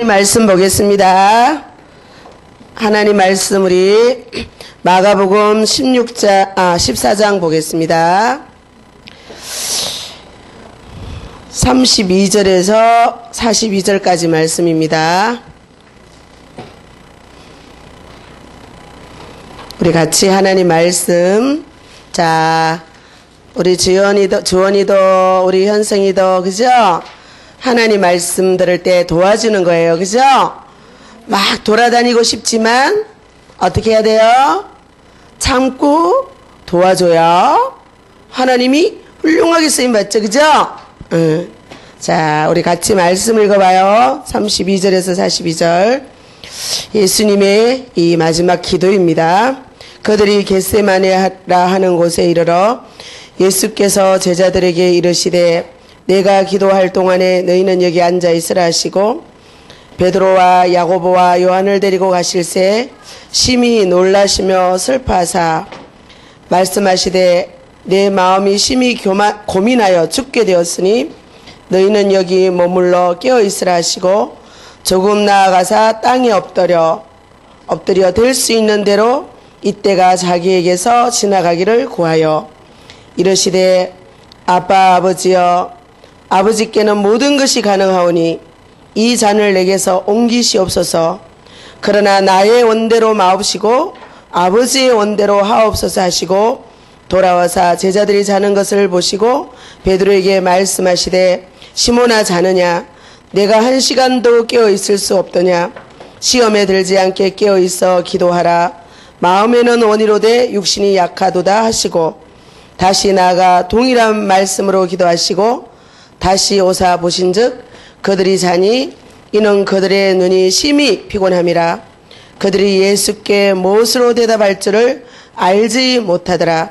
말씀 보겠습니다. 하나님 말씀 우리 마가복음 14장 보겠습니다. 32절에서 42절까지 말씀입니다. 우리 같이 하나님 말씀. 자, 우리 주원이도 우리 현승이도 그죠? 하나님 말씀 들을 때 도와주는 거예요. 그죠? 막 돌아다니고 싶지만 어떻게 해야 돼요? 참고 도와줘요. 하나님이 훌륭하게 쓰임 받죠. 그죠? 자, 우리 같이 말씀 읽어봐요. 32절에서 42절. 예수님의 이 마지막 기도입니다. 그들이 겟세마네라 하는 곳에 이르러 예수께서 제자들에게 이르시되 내가 기도할 동안에 너희는 여기 앉아 있으라 하시고 베드로와 야고보와 요한을 데리고 가실새 심히 놀라시며 슬퍼하사 말씀하시되 내 마음이 심히 고민하여 죽게 되었으니 너희는 여기 머물러 깨어 있으라 하시고 조금 나아가사 땅에 엎드려 될 수 있는 대로 이때가 자기에게서 지나가기를 구하여 이르시되 아빠 아버지여 아버지께는 모든 것이 가능하오니 이 잔을 내게서 옮기시옵소서. 그러나 나의 원대로 마옵시고 아버지의 원대로 하옵소서 하시고 돌아와서 제자들이 자는 것을 보시고 베드로에게 말씀하시되 시몬아 자느냐 내가 1시간도 깨어 있을 수 없더냐 시험에 들지 않게 깨어 있어 기도하라. 마음에는 원이로되 육신이 약하도다 하시고 다시 나아가 동일한 말씀으로 기도하시고 다시 오사 보신즉 그들이 자니 이는 그들의 눈이 심히 피곤함이라. 그들이 예수께 무엇으로 대답할 줄을 알지 못하더라.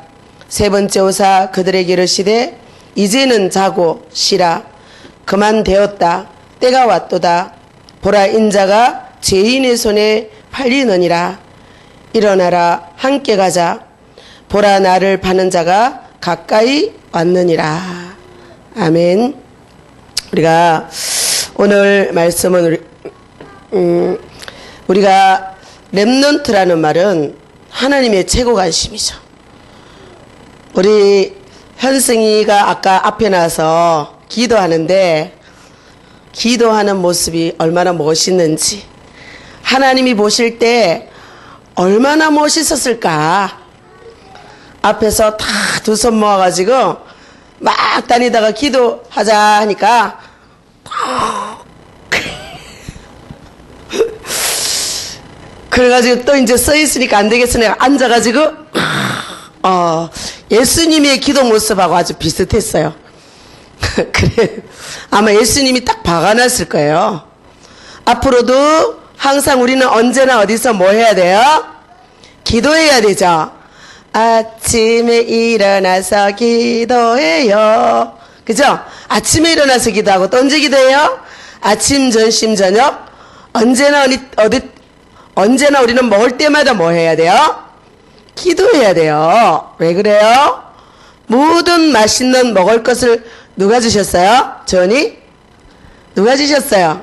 세 번째 오사 그들에게 이르시되 이제는 자고 쉬라. 그만 되었다. 때가 왔도다. 보라 인자가 죄인의 손에 팔리느니라. 일어나라 함께 가자. 보라 나를 파는 자가 가까이 왔느니라. 아멘. 우리가 오늘 말씀은 우리가 렘넌트라는 말은 하나님의 최고 관심이죠. 우리 현승이가 아까 앞에 나서 기도하는데 기도하는 모습이 얼마나 멋있는지 하나님이 보실 때 얼마나 멋있었을까. 앞에서 다 두 손 모아가지고 막 다니다가 기도하자 하니까 그래가지고 또 이제 서 있으니까 안 되겠으니 앉아가지고 예수님의 기도 모습하고 아주 비슷했어요. 그래 아마 예수님이 딱 박아놨을 거예요. 앞으로도 항상 우리는 언제나 어디서 뭐 해야 돼요? 기도해야 되죠. 아침에 일어나서 기도해요. 그죠? 아침에 일어나서 기도하고 또 언제 기도해요? 아침, 점심, 저녁. 언제나 우리는 먹을 때마다 뭐 해야 돼요? 기도해야 돼요. 왜 그래요? 모든 맛있는 먹을 것을 누가 주셨어요? 전이? 누가 주셨어요?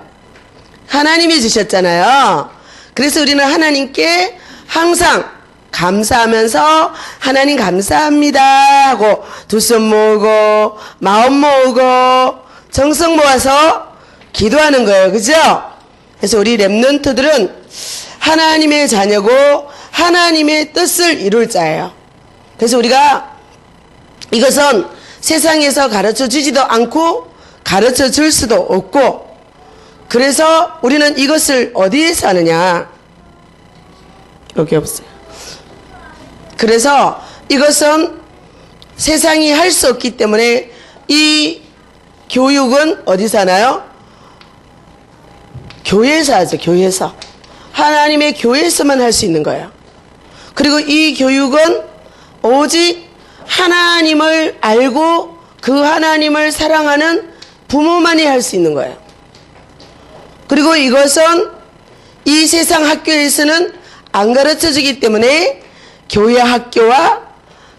하나님이 주셨잖아요. 그래서 우리는 하나님께 항상 감사하면서 하나님 감사합니다 하고 두 손 모으고 마음 모으고 정성 모아서 기도하는 거예요. 그죠? 그래서 우리 렘넌트들은 하나님의 자녀고 하나님의 뜻을 이룰 자예요. 그래서 우리가 이것은 세상에서 가르쳐 주지도 않고 가르쳐 줄 수도 없고 그래서 우리는 이것을 어디에서 하느냐? 여기 없어요. 그래서 이것은 세상이 할 수 없기 때문에 이 교육은 어디서 하나요? 교회에서 하죠. 교회에서. 하나님의 교회에서만 할 수 있는 거예요. 그리고 이 교육은 오직 하나님을 알고 그 하나님을 사랑하는 부모만이 할 수 있는 거예요. 그리고 이것은 이 세상 학교에서는 안 가르쳐 주기 때문에 교회 학교와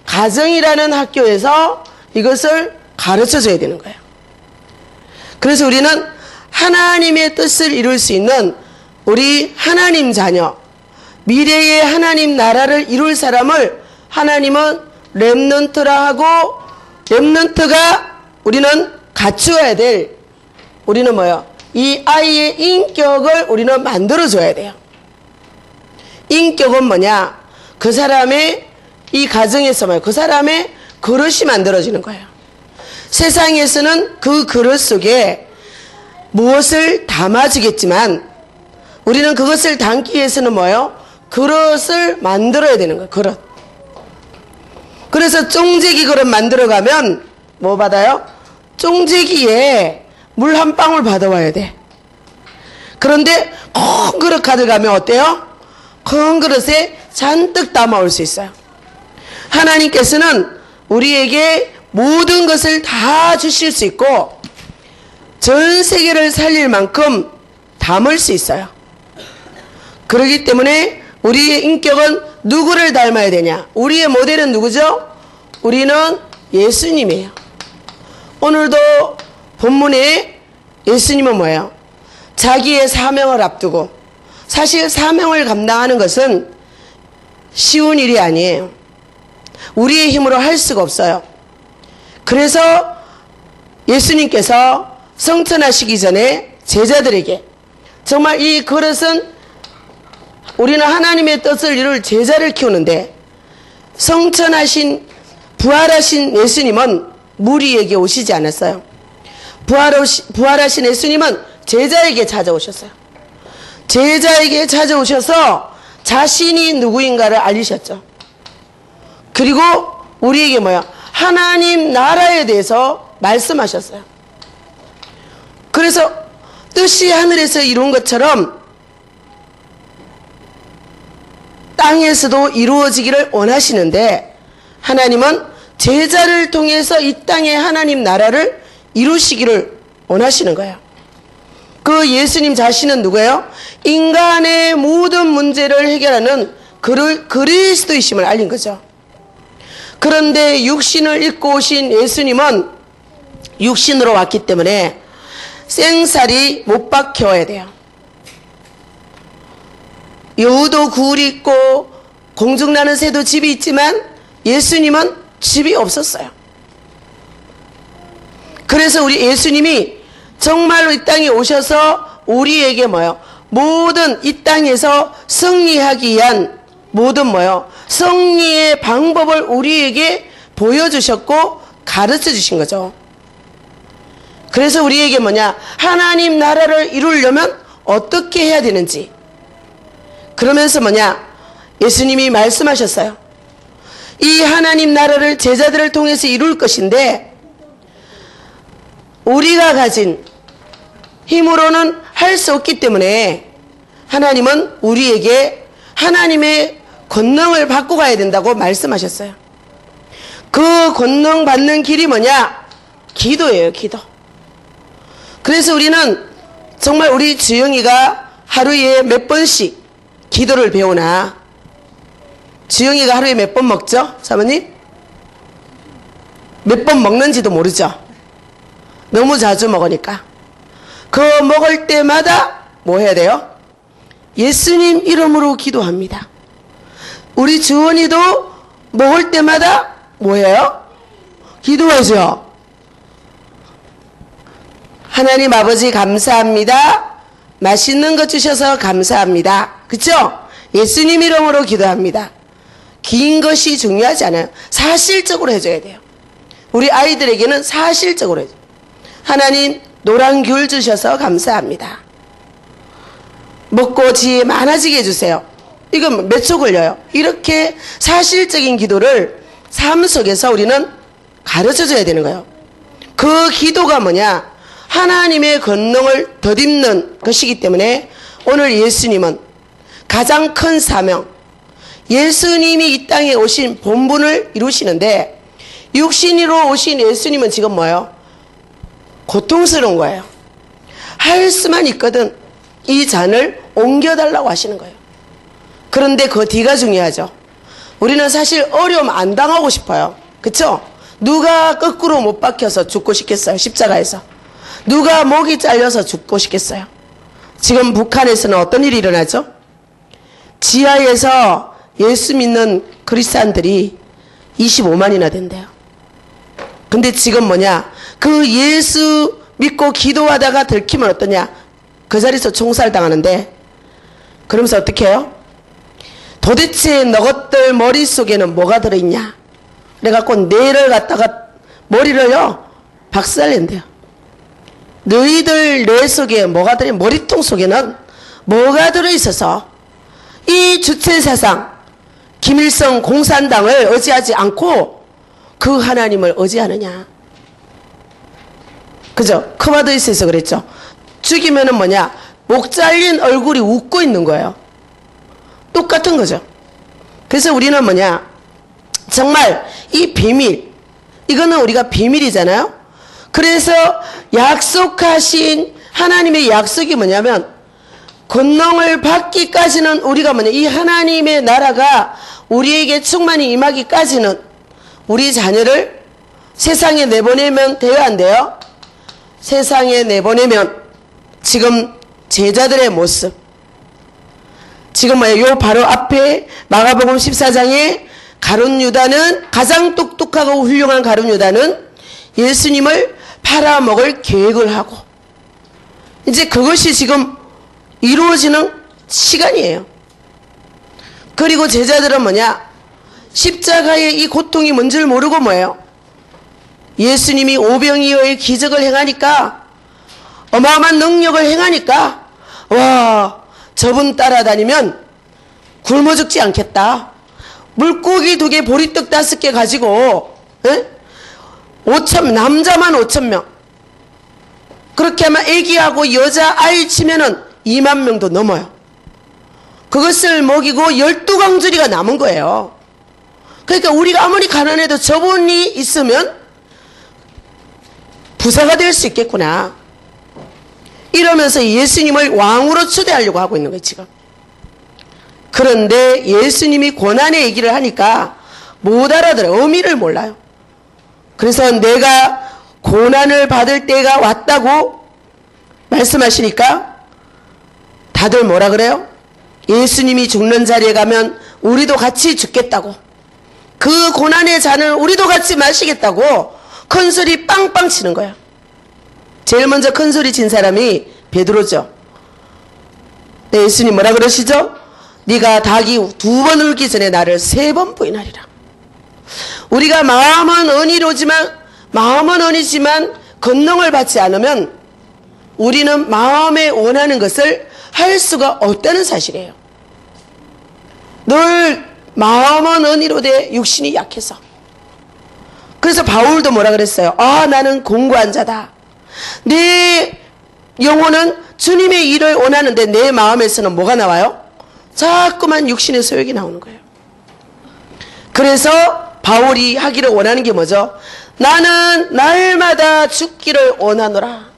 가정이라는 학교에서 이것을 가르쳐 줘야 되는 거예요. 그래서 우리는 하나님의 뜻을 이룰 수 있는 우리 하나님 자녀, 미래의 하나님 나라를 이룰 사람을 하나님은 렘넌트라 하고, 렘넌트가 우리는 갖추어야 될, 우리는 뭐요? 이 아이의 인격을 우리는 만들어줘야 돼요. 인격은 뭐냐? 그 사람의, 이 가정에서 뭐요? 그 사람의 그릇이 만들어지는 거예요. 세상에서는 그 그릇 속에 무엇을 담아주겠지만 우리는 그것을 담기 위해서는 뭐예요? 그릇을 만들어야 되는 거예요. 그릇. 그래서 쫑재기 그릇 만들어가면 뭐 받아요? 쫑재기에 물 한 방울 받아와야 돼. 그런데 큰 그릇 가져가면 어때요? 큰 그릇에 잔뜩 담아올 수 있어요. 하나님께서는 우리에게 모든 것을 다 주실 수 있고 전 세계를 살릴 만큼 담을 수 있어요. 그렇기 때문에 우리의 인격은 누구를 닮아야 되냐? 우리의 모델은 누구죠? 우리는 예수님이에요. 오늘도 본문에 예수님은 뭐예요? 자기의 사명을 앞두고, 사실 사명을 감당하는 것은 쉬운 일이 아니에요. 우리의 힘으로 할 수가 없어요. 그래서 예수님께서 성천하시기 전에 제자들에게, 정말 이 그릇은 우리는 하나님의 뜻을 이룰 제자를 키우는데, 성천하신 부활하신 예수님은 무리에게 오시지 않았어요. 부활하신 예수님은 제자에게 찾아오셨어요. 제자에게 찾아오셔서 자신이 누구인가를 알리셨죠. 그리고 우리에게 뭐야? 하나님 나라에 대해서 말씀하셨어요. 그래서 뜻이 하늘에서 이룬 것처럼 땅에서도 이루어지기를 원하시는데, 하나님은 제자를 통해서 이 땅의 하나님 나라를 이루시기를 원하시는 거예요. 그 예수님 자신은 누구예요? 인간의 모든 문제를 해결하는 그리스도이심을 알린 거죠. 그런데 육신을 입고 오신 예수님은 육신으로 왔기 때문에 생살이 못 박혀야 돼요. 여우도 굴이 있고 공중나는 새도 집이 있지만 예수님은 집이 없었어요. 그래서 우리 예수님이 정말로 이 땅에 오셔서 우리에게 뭐요? 모든 이 땅에서 승리하기 위한 모든 뭐요? 승리의 방법을 우리에게 보여주셨고 가르쳐 주신 거죠. 그래서 우리에게 뭐냐? 하나님 나라를 이루려면 어떻게 해야 되는지. 그러면서 뭐냐? 예수님이 말씀하셨어요. 이 하나님 나라를 제자들을 통해서 이룰 것인데, 우리가 가진 힘으로는 할 수 없기 때문에 하나님은 우리에게 하나님의 권능을 받고 가야 된다고 말씀하셨어요. 그 권능 받는 길이 뭐냐? 기도예요, 기도. 그래서 우리는 정말 우리 주영이가 하루에 몇 번씩 기도를 배우나? 주영이가 하루에 몇 번 먹죠? 사모님? 몇 번 먹는지도 모르죠? 너무 자주 먹으니까. 그 먹을 때마다 뭐 해야 돼요? 예수님 이름으로 기도합니다. 우리 주원이도 먹을 때마다 뭐 해요? 기도하죠. 하나님 아버지 감사합니다. 맛있는 것 주셔서 감사합니다. 그쵸? 예수님 이름으로 기도합니다. 긴 것이 중요하지 않아요. 사실적으로 해줘야 돼요. 우리 아이들에게는 사실적으로 해줘요. 하나님 노란 귤 주셔서 감사합니다. 먹고 지혜 많아지게 해주세요. 이건 몇 초 걸려요? 이렇게 사실적인 기도를 삶 속에서 우리는 가르쳐줘야 되는 거예요. 그 기도가 뭐냐? 하나님의 권능을 덧입는 것이기 때문에 오늘 예수님은 가장 큰 사명, 예수님이 이 땅에 오신 본분을 이루시는데, 육신으로 오신 예수님은 지금 뭐예요? 고통스러운 거예요. 할 수만 있거든 이 잔을 옮겨달라고 하시는 거예요. 그런데 그 뒤가 중요하죠. 우리는 사실 어려움 안 당하고 싶어요. 그쵸? 누가 거꾸로 못 박혀서 죽고 싶겠어요? 십자가에서. 누가 목이 잘려서 죽고 싶겠어요? 지금 북한에서는 어떤 일이 일어나죠? 지하에서 예수 믿는 그리스도인들이 25만이나 된대요. 근데 지금 뭐냐? 그 예수 믿고 기도하다가 들키면 어떠냐? 그 자리에서 총살당하는데, 그러면서 어떻게 해요? 도대체 너것들 머릿속에는 뭐가 들어있냐? 그래갖고 뇌를 갖다가 머리를요 박살낸대요. 너희들 뇌 속에 뭐가 들어있냐? 머리통 속에는 뭐가 들어있어서 이 주체사상 김일성 공산당을 의지하지 않고 그 하나님을 의지하느냐? 그죠? 크바드이스에서 그랬죠. 죽이면은 뭐냐? 목 잘린 얼굴이 웃고 있는 거예요. 똑같은 거죠. 그래서 우리는 뭐냐? 정말 이 비밀, 이거는 우리가 비밀이잖아요. 그래서 약속하신 하나님의 약속이 뭐냐면, 권능을 받기까지는 우리가 뭐냐? 이 하나님의 나라가 우리에게 충만히 임하기까지는 우리 자녀를 세상에 내보내면 돼요, 안 돼요? 세상에 내보내면 지금 제자들의 모습, 지금 뭐예요? 요 바로 앞에 마가복음 14장에 가룟 유다는, 가장 똑똑하고 훌륭한 가룟 유다는 예수님을 팔아먹을 계획을 하고, 이제 그것이 지금 이루어지는 시간이에요. 그리고 제자들은 뭐냐? 십자가의 이 고통이 뭔지를 모르고 뭐예요? 예수님이 오병이어의 기적을 행하니까, 어마어마한 능력을 행하니까, 와, 저분 따라다니면 굶어 죽지 않겠다. 물고기 2개, 보리떡 5개 가지고, 5천, 남자만 5,000명. 그렇게 하면 애기하고 여자 아이 치면은 2만 명도 넘어요. 그것을 먹이고 12광주리가 남은 거예요. 그러니까 우리가 아무리 가난해도 저분이 있으면 부자가 될 수 있겠구나. 이러면서 예수님을 왕으로 초대하려고 하고 있는 거예요, 지금. 그런데 예수님이 고난의 얘기를 하니까 못 알아들어요. 의미를 몰라요. 그래서 내가 고난을 받을 때가 왔다고 말씀하시니까 다들 뭐라 그래요? 예수님이 죽는 자리에 가면 우리도 같이 죽겠다고, 그 고난의 잔을 우리도 같이 마시겠다고 큰 소리 빵빵 치는 거야. 제일 먼저 큰 소리 친 사람이 베드로죠. 네, 예수님 뭐라 그러시죠? 네가 닭이 2번 울기 전에 나를 3번 부인하리라. 우리가 마음은 언이지만 권능을 받지 않으면 우리는 마음에 원하는 것을 할 수가 없다는 사실이에요. 늘 마음은 언이로되 육신이 약해서. 그래서 바울도 뭐라 그랬어요? 아, 나는 공고한 자다. 내 영혼은 주님의 일을 원하는데 내 마음에서는 뭐가 나와요? 자꾸만 육신의 소욕이 나오는 거예요. 그래서 바울이 하기를 원하는 게 뭐죠? 나는 날마다 죽기를 원하노라.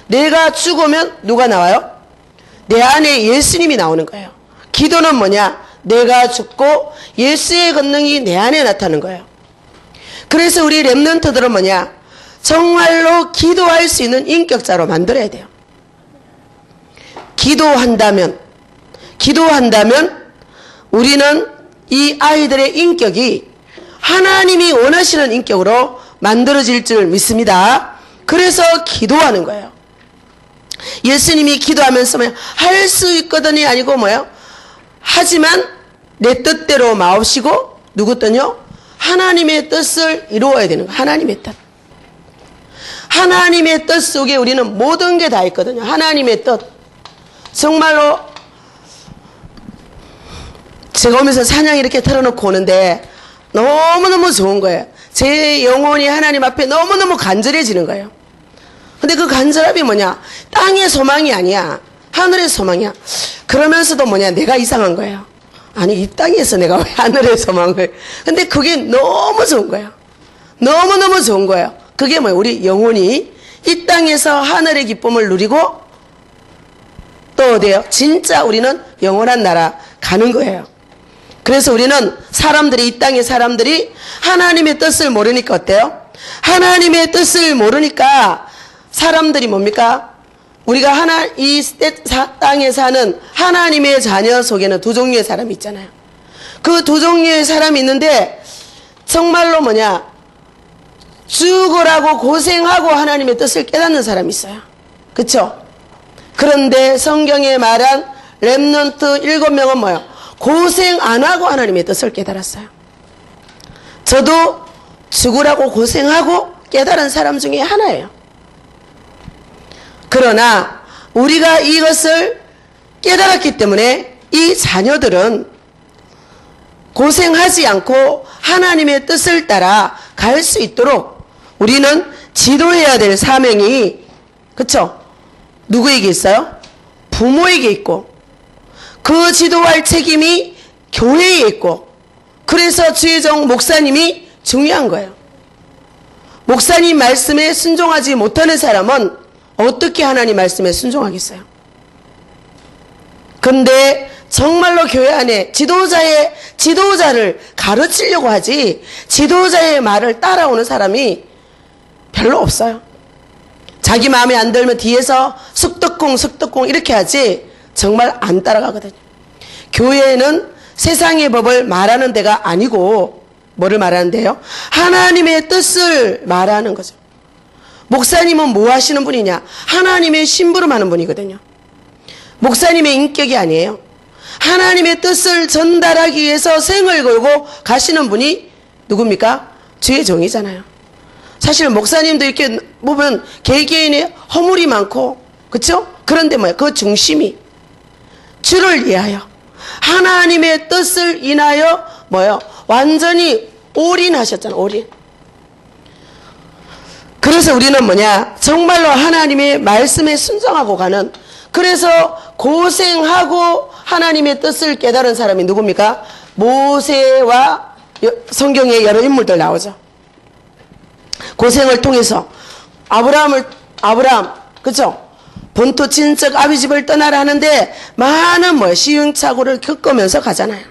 내가 죽으면 누가 나와요? 내 안에 예수님이 나오는 거예요. 기도는 뭐냐? 내가 죽고 예수의 권능이 내 안에 나타나는 거예요. 그래서 우리 렘넌트들은 뭐냐? 정말로 기도할 수 있는 인격자로 만들어야 돼요. 기도한다면 우리는 이 아이들의 인격이 하나님이 원하시는 인격으로 만들어질 줄 믿습니다. 그래서 기도하는 거예요. 예수님이 기도하면서 할 수 있거든이 아니고 뭐예요? 하지만 내 뜻대로 마옵시고 누구 뜻요? 하나님의 뜻을 이루어야 되는 거예요. 하나님의 뜻. 하나님의 뜻 속에 우리는 모든 게 다 있거든요. 하나님의 뜻. 정말로 제가 오면서 찬양 이렇게 틀어놓고 오는데 너무너무 좋은 거예요. 제 영혼이 하나님 앞에 너무너무 간절해지는 거예요. 근데 그 간절함이 뭐냐? 땅의 소망이 아니야. 하늘의 소망이야. 그러면서도 뭐냐? 내가 이상한 거예요. 아니, 이 땅에서 내가 왜 하늘의 소망을. 근데 그게 너무 좋은 거예요. 너무너무 좋은 거예요. 그게 뭐예요? 우리 영혼이 이 땅에서 하늘의 기쁨을 누리고 또 어디에요? 진짜 우리는 영원한 나라 가는 거예요. 그래서 우리는 사람들이, 이 땅의 사람들이 하나님의 뜻을 모르니까 어때요? 하나님의 뜻을 모르니까 사람들이 뭡니까? 우리가 이 땅에 사는 하나님의 자녀 속에는 두 종류의 사람이 있잖아요. 그 두 종류의 사람이 있는데 정말로 죽으라고 고생하고 하나님의 뜻을 깨닫는 사람이 있어요. 그쵸? 그런데 성경에 말한 렘넌트 7명은 뭐예요? 고생 안 하고 하나님의 뜻을 깨달았어요. 저도 죽으라고 고생하고 깨달은 사람 중에 하나예요. 그러나 우리가 이것을 깨달았기 때문에 이 자녀들은 고생하지 않고 하나님의 뜻을 따라 갈 수 있도록 우리는 지도해야 될 사명이, 그쵸? 누구에게 있어요? 부모에게 있고, 그 지도할 책임이 교회에 있고, 그래서 주의종 목사님이 중요한 거예요. 목사님 말씀에 순종하지 못하는 사람은 어떻게 하나님 말씀에 순종하겠어요? 근데 정말로 교회 안에 지도자를 가르치려고 하지 지도자의 말을 따라오는 사람이 별로 없어요. 자기 마음에 안 들면 뒤에서 쑥덕공 이렇게 하지 정말 안 따라가거든요. 교회는 세상의 법을 말하는 데가 아니고 뭐를 말하는데요? 하나님의 뜻을 말하는 거죠. 목사님은 뭐 하시는 분이냐? 하나님의 심부름하는 분이거든요. 목사님의 인격이 아니에요. 하나님의 뜻을 전달하기 위해서 생을 걸고 가시는 분이 누굽니까? 주의 종이잖아요. 사실 목사님도 이렇게 보면 개개인의 허물이 많고, 그쵸? 그런데 그 중심이 주를 위하여 하나님의 뜻을 인하여 완전히 올인하셨잖아요. 올인. 그래서 우리는 정말로 하나님의 말씀에 순종하고 가는, 그래서 고생하고 하나님의 뜻을 깨달은 사람이 누굽니까? 모세와 성경에 여러 인물들 나오죠. 고생을 통해서 아브라함, 그쵸? 본토 친척 아비 집을 떠나라 하는데 많은 시행착오를 겪으면서 가잖아요.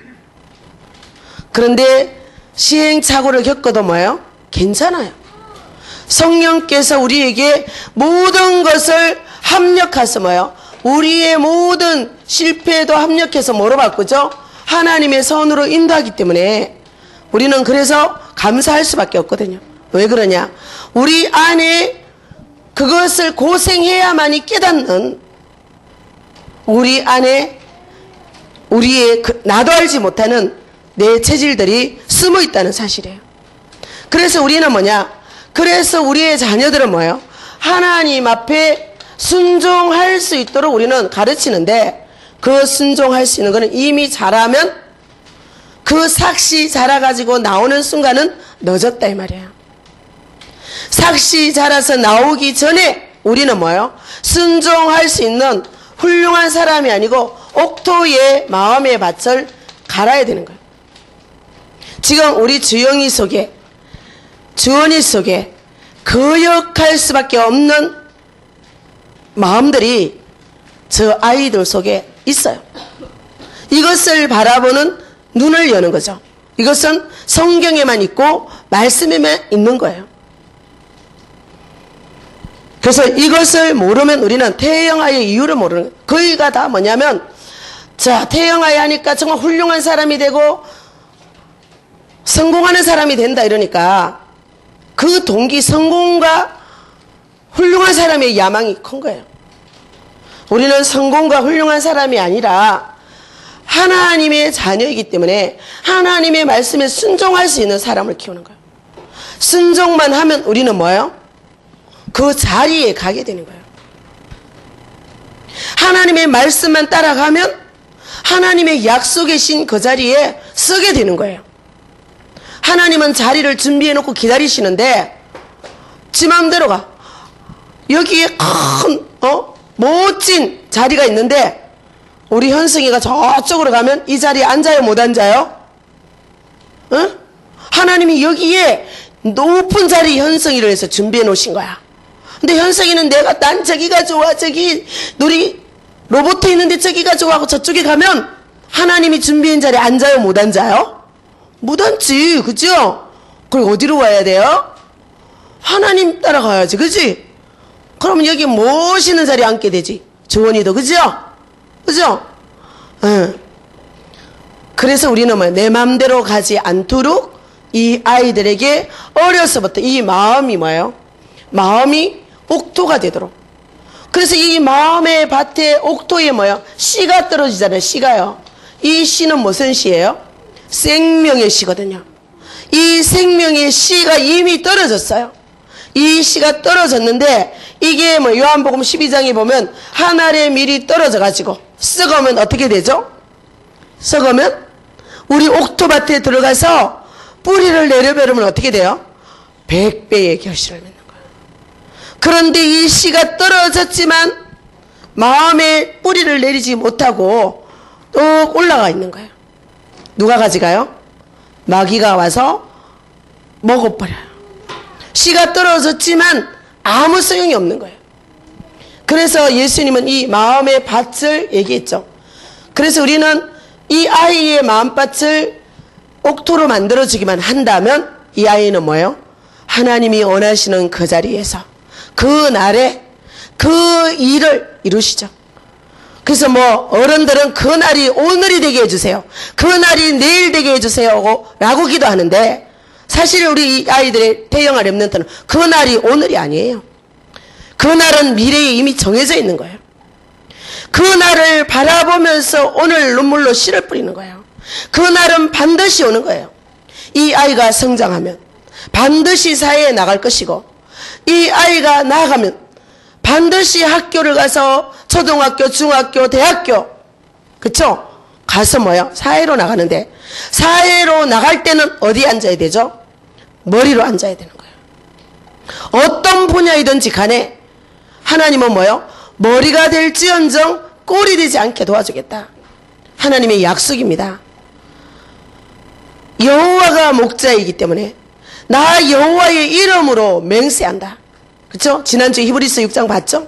그런데 시행착오를 겪어도 괜찮아요. 성령께서 우리에게 모든 것을 합력해서 우리의 모든 실패도 합력해서 뭐로 바꾸죠? 하나님의 선으로 인도하기 때문에 우리는 그래서 감사할 수밖에 없거든요. 왜 그러냐? 우리 안에 그것을 고생해야만이 깨닫는 우리 안에 우리의 나도 알지 못하는 내 체질들이 숨어 있다는 사실이에요. 그래서 우리는 그래서 우리의 자녀들은 하나님 앞에 순종할 수 있도록 우리는 가르치는데, 그 순종할 수 있는 것은 이미 잘하면 그 삭시 자라가지고 나오는 순간은 늦었다 이 말이에요. 삭시 자라서 나오기 전에 우리는 순종할 수 있는 훌륭한 사람이 아니고 옥토의 마음의 밭을 갈아야 되는 거예요. 지금 우리 주영이 속에, 주원이 속에 거역할 수밖에 없는 마음들이 저 아이들 속에 있어요. 이것을 바라보는 눈을 여는 거죠. 이것은 성경에만 있고 말씀에만 있는 거예요. 그래서 이것을 모르면 우리는 태영아의 이유를 모르는 거예요. 거의가 다 뭐냐면, 자, 태영아에 하니까 정말 훌륭한 사람이 되고 성공하는 사람이 된다 이러니까 그 동기, 성공과 훌륭한 사람의 야망이 큰 거예요. 우리는 성공과 훌륭한 사람이 아니라 하나님의 자녀이기 때문에 하나님의 말씀에 순종할 수 있는 사람을 키우는 거예요. 순종만 하면 우리는 그 자리에 가게 되는 거예요. 하나님의 말씀만 따라가면 하나님의 약속의 신 그 자리에 서게 되는 거예요. 하나님은 자리를 준비해 놓고 기다리시는데 지 마음대로 가. 여기에 큰 멋진 자리가 있는데 우리 현승이가 저쪽으로 가면 이 자리에 앉아요, 못 앉아요? 응? 하나님이 여기에 높은 자리 현승이를 해서 준비해 놓으신 거야. 근데 현승이는 난 저기가 좋아, 저기 우리 로봇에 있는데 저기가 좋아 하고 저쪽에 가면 하나님이 준비한 자리에 앉아요, 못 앉아요? 못 앉지, 그죠? 그럼 어디로 와야 돼요? 하나님 따라가야지, 그지? 그러면 여기 모시는 자리에 앉게 되지. 주원이도. 그죠? 그죠? 응. 그래서 우리는 뭐 내 마음대로 가지 않도록 이 아이들에게 어려서부터 이 마음이 뭐예요? 마음이 옥토가 되도록. 그래서 이 마음의 밭에 옥토에 뭐예요? 씨가 떨어지잖아요. 씨가요. 이 씨는 무슨 씨예요? 생명의 씨거든요. 이 생명의 씨가 이미 떨어졌어요. 이 씨가 떨어졌는데 이게 뭐 요한복음 12장에 보면 한 알의 밀이 떨어져 가지고 썩으면 어떻게 되죠? 썩으면 우리 옥토밭에 들어가서 뿌리를 내려버리면 어떻게 돼요? 100배의 결실을 맺는 거예요. 그런데 이 씨가 떨어졌지만 마음에 뿌리를 내리지 못하고 또 올라가 있는 거예요. 누가 가져가요? 마귀가 와서 먹어버려요. 씨가 떨어졌지만 아무 소용이 없는 거예요. 그래서 예수님은 이 마음의 밭을 얘기했죠. 그래서 우리는 이 아이의 마음밭을 옥토로 만들어주기만 한다면 이 아이는 뭐예요? 하나님이 원하시는 그 자리에서 그 날에 그 일을 이루시죠. 그래서 뭐 어른들은 그 날이 오늘이 되게 해주세요. 그 날이 내일 되게 해주세요 라고 기도하는데 사실 우리 아이들의 태영아 렘넌트는 그 날이 오늘이 아니에요. 그 날은 미래에 이미 정해져 있는 거예요. 그 날을 바라보면서 오늘 눈물로 씨를 뿌리는 거예요. 그 날은 반드시 오는 거예요. 이 아이가 성장하면 반드시 사회에 나갈 것이고 이 아이가 나아가면 반드시 학교를 가서 초등학교, 중학교, 대학교 그쵸? 가서 뭐요? 사회로 나가는데 사회로 나갈 때는 어디에 앉아야 되죠? 머리로 앉아야 되는 거예요. 어떤 분야이든지 간에 하나님은 뭐요? 머리가 될지언정 꼴이 되지 않게 도와주겠다. 하나님의 약속입니다. 여호와가 목자이기 때문에 나 여호와의 이름으로 맹세한다. 그렇죠? 지난주에 히브리서 6장 봤죠?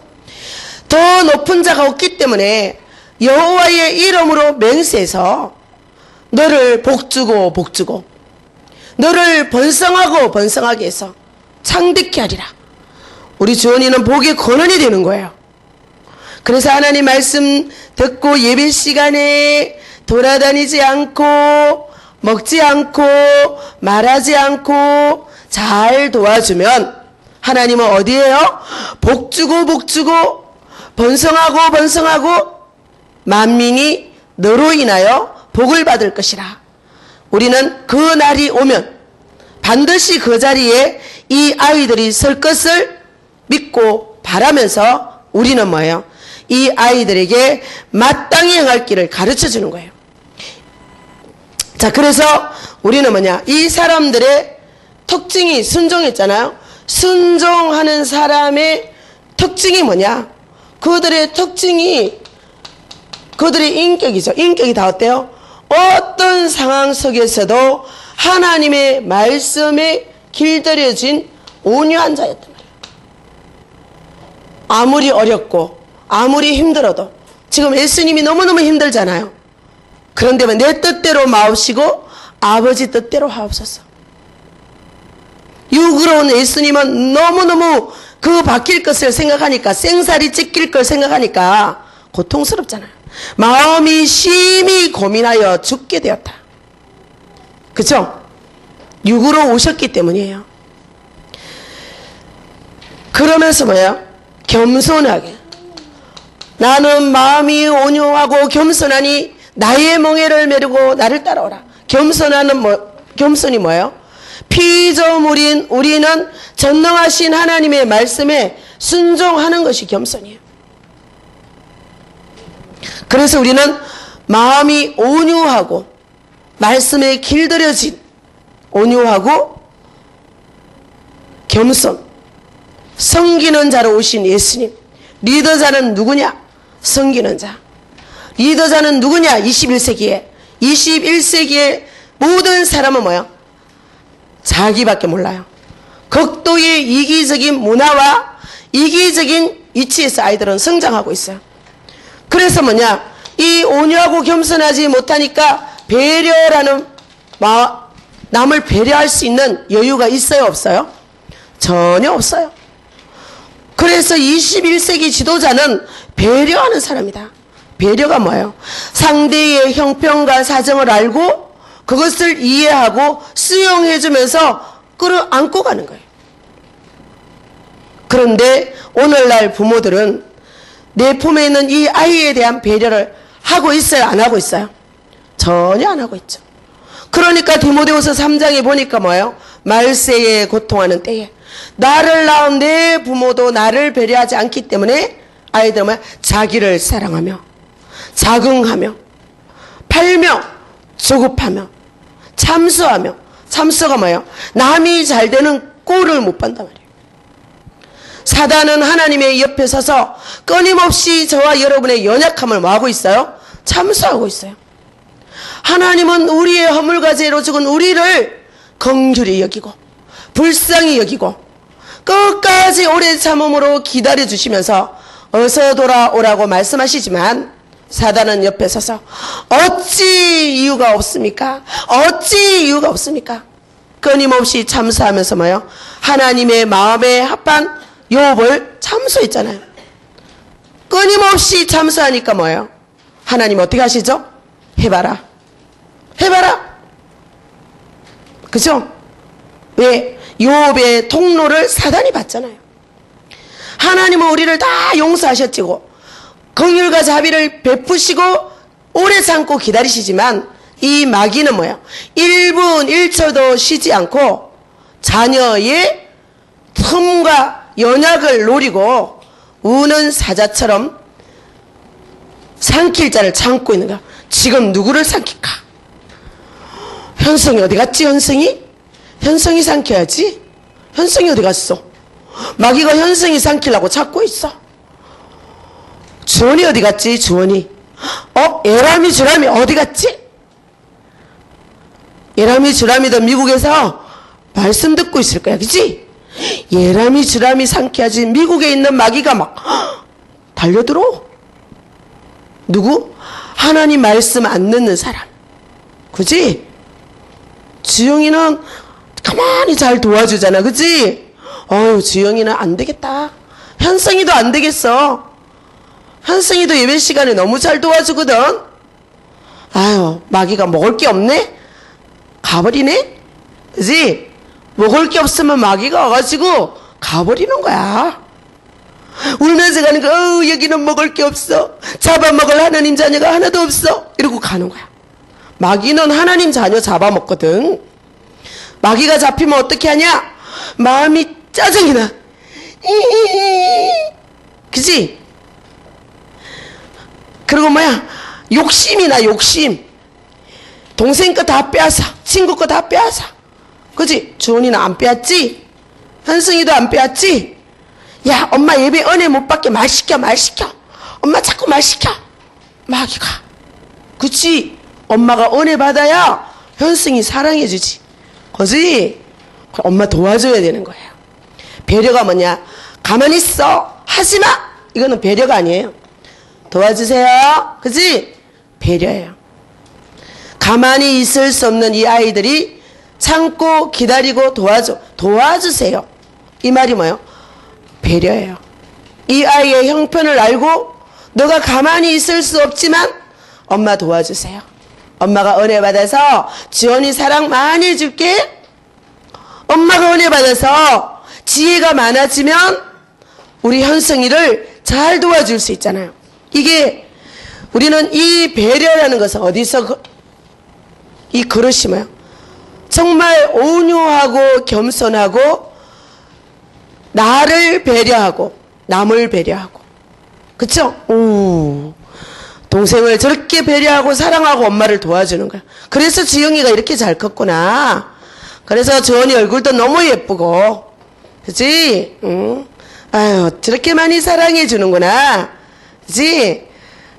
더 높은 자가 없기 때문에 여호와의 이름으로 맹세해서 너를 복주고 복주고 너를 번성하고 번성하게 해서 창대케 하리라. 우리 주원이는 복의 근원이 되는 거예요. 그래서 하나님 말씀 듣고 예배 시간에 돌아다니지 않고 먹지 않고 말하지 않고 잘 도와주면 하나님은 어디에요? 복주고 복주고 번성하고 번성하고 만민이 너로 인하여 복을 받을 것이라. 우리는 그 날이 오면 반드시 그 자리에 이 아이들이 설 것을 믿고 바라면서 우리는 뭐예요? 이 아이들에게 마땅히 행할 길을 가르쳐 주는 거예요. 자, 그래서 우리는 뭐냐? 이 사람들의 특징이 순종했잖아요. 순종하는 사람의 특징이 뭐냐? 그들의 특징이 그들의 인격이죠. 인격이 다 어때요? 어떤 상황 속에서도 하나님의 말씀에 길들여진 온유한 자였단 말이에요. 아무리 어렵고 아무리 힘들어도 지금 예수님이 너무너무 힘들잖아요. 그런데 내 뜻대로 마옵시고 아버지 뜻대로 하옵소서. 육으로 온 예수님은 너무너무 그 바뀔 것을 생각하니까 생살이 찢길 걸 생각하니까 고통스럽잖아요. 마음이 심히 고민하여 죽게 되었다. 그쵸? 육으로 오셨기 때문이에요. 그러면서 뭐예요? 겸손하게 나는 마음이 온유하고 겸손하니 나의 멍에를 메르고 나를 따라오라. 겸손이 뭐예요? 피조물인 우리는 전능하신 하나님의 말씀에 순종하는 것이 겸손이에요. 그래서 우리는 마음이 온유하고 말씀에 길들여진 온유하고 겸손 섬기는 자로 오신 예수님. 리더자는 누구냐? 섬기는 자. 리더자는 누구냐? 21세기에 모든 사람은 뭐야? 자기밖에 몰라요. 극도의 이기적인 문화와 이기적인 위치에서 아이들은 성장하고 있어요. 그래서 뭐냐? 이 온유하고 겸손하지 못하니까 배려라는 남을 배려할 수 있는 여유가 있어요? 없어요? 전혀 없어요. 그래서 21세기 지도자는 배려하는 사람이다. 배려가 뭐예요? 상대의 형편과 사정을 알고 그것을 이해하고 수용해주면서 끌어안고 가는 거예요. 그런데 오늘날 부모들은 내 품에 있는 이 아이에 대한 배려를 하고 있어요? 안 하고 있어요? 전혀 안 하고 있죠. 그러니까 디모데후서 3장에 보니까 뭐예요? 말세에 고통하는 때에 나를 낳은 내 부모도 나를 배려하지 않기 때문에 아이들은 뭐야? 자기를 사랑하며 자긍하며 팔며 조급하며 참수하며, 참수가 뭐예요? 남이 잘 되는 꼴을 못 본단 말이에요. 사단은 하나님의 옆에 서서 끊임없이 저와 여러분의 연약함을 뭐하고 있어요? 참수하고 있어요. 하나님은 우리의 허물과 죄로 죽은 우리를 긍휼히 여기고 불쌍히 여기고 끝까지 오래 참음으로 기다려주시면서 어서 돌아오라고 말씀하시지만 사단은 옆에 서서 어찌 이유가 없습니까? 어찌 이유가 없습니까? 끊임없이 참수하면서 뭐요? 하나님의 마음에 합한 욥을 참수했잖아요. 끊임없이 참수하니까 뭐예요? 하나님 어떻게 하시죠? 해봐라. 해봐라. 그죠? 왜? 욥의 통로를 사단이 봤잖아요. 하나님은 우리를 다 용서하셨지고 긍휼과 자비를 베푸시고 오래 참고 기다리시지만 이 마귀는 뭐예요? 1분 1초도 쉬지 않고 자녀의 틈과 연약을 노리고 우는 사자처럼 삼킬 자를 참고 있는 거야. 지금 누구를 삼킬까? 현성이 어디 갔지? 현성이 삼켜야지. 현성이 어디 갔어? 마귀가 현성이 삼키려고 찾고 있어. 주원이 어디 갔지? 주원이. 예람이 주람이 어디 갔지? 예람이 주람이도 미국에서 말씀 듣고 있을 거야. 그치? 예람이 주람이 삼켜야지. 미국에 있는 마귀가 막 달려들어. 누구? 하나님 말씀 안 듣는 사람. 그치? 주영이는 가만히 잘 도와주잖아. 그치? 주영이는 안 되겠다. 현성이도 안 되겠어. 현승이도 예배 시간에 너무 잘 도와주거든. 마귀가 먹을 게 없네? 가버리네? 그지? 먹을 게 없으면 마귀가 와가지고 가버리는 거야. 울면서 가니까 여기는 먹을 게 없어. 잡아먹을 하나님 자녀가 하나도 없어. 이러고 가는 거야. 마귀는 하나님 자녀 잡아먹거든. 마귀가 잡히면 어떻게 하냐? 마음이 짜증이 나. 그지? 그리고 욕심이 나. 욕심. 동생 거 다 빼앗아. 친구 거 다 빼앗아. 그지? 주원이는 안 빼앗지? 현승이도 안 빼앗지? 야, 엄마 예배 은혜 못 받게 말 시켜. 엄마 자꾸 말 시켜. 마귀가. 그치? 엄마가 은혜 받아야 현승이 사랑해주지. 그지? 엄마 도와줘야 되는 거예요. 배려가 뭐냐? 가만히 있어. 하지마. 이거는 배려가 아니에요. 도와주세요. 그치? 배려예요. 가만히 있을 수 없는 이 아이들이 참고 기다리고 도와주세요. 이 말이 뭐예요? 배려예요. 이 아이의 형편을 알고 너가 가만히 있을 수 없지만 엄마 도와주세요. 엄마가 은혜 받아서 지원이 사랑 많이 해줄게. 엄마가 은혜 받아서 지혜가 많아지면 우리 현승이를 잘 도와줄 수 있잖아요. 이게 우리는 이 배려라는 것은 어디서 이 그릇이 뭐예요? 정말 온유하고 겸손하고 나를 배려하고 남을 배려하고 그쵸? 동생을 저렇게 배려하고 사랑하고 엄마를 도와주는 거야. 그래서 지영이가 이렇게 잘 컸구나. 그래서 주원이 얼굴도 너무 예쁘고 그치? 저렇게 많이 사랑해 주는구나. 그치?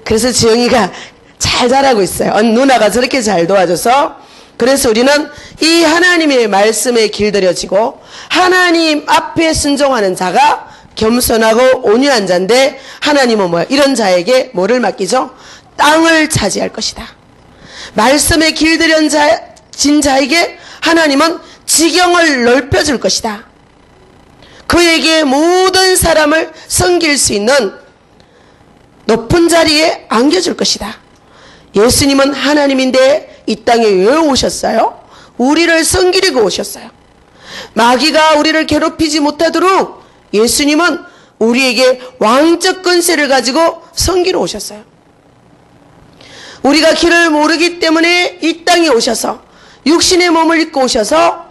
그래서 지영이가 잘 자라고 있어요. 누나가 저렇게 잘 도와줘서. 그래서 우리는 이 하나님의 말씀에 길들여지고 하나님 앞에 순종하는 자가 겸손하고 온유한 자인데 하나님은 뭐야? 이런 자에게 뭐를 맡기죠? 땅을 차지할 것이다. 말씀에 길들여진 자에게 하나님은 지경을 넓혀줄 것이다. 그 그에게 모든 사람을 섬길 수 있는 높은 자리에 안겨줄 것이다. 예수님은 하나님인데 이 땅에 왜 오셨어요? 우리를 섬기려고 오셨어요. 마귀가 우리를 괴롭히지 못하도록 예수님은 우리에게 왕적 권세를 가지고 섬기러 오셨어요. 우리가 길을 모르기 때문에 이 땅에 오셔서 육신의 몸을 입고 오셔서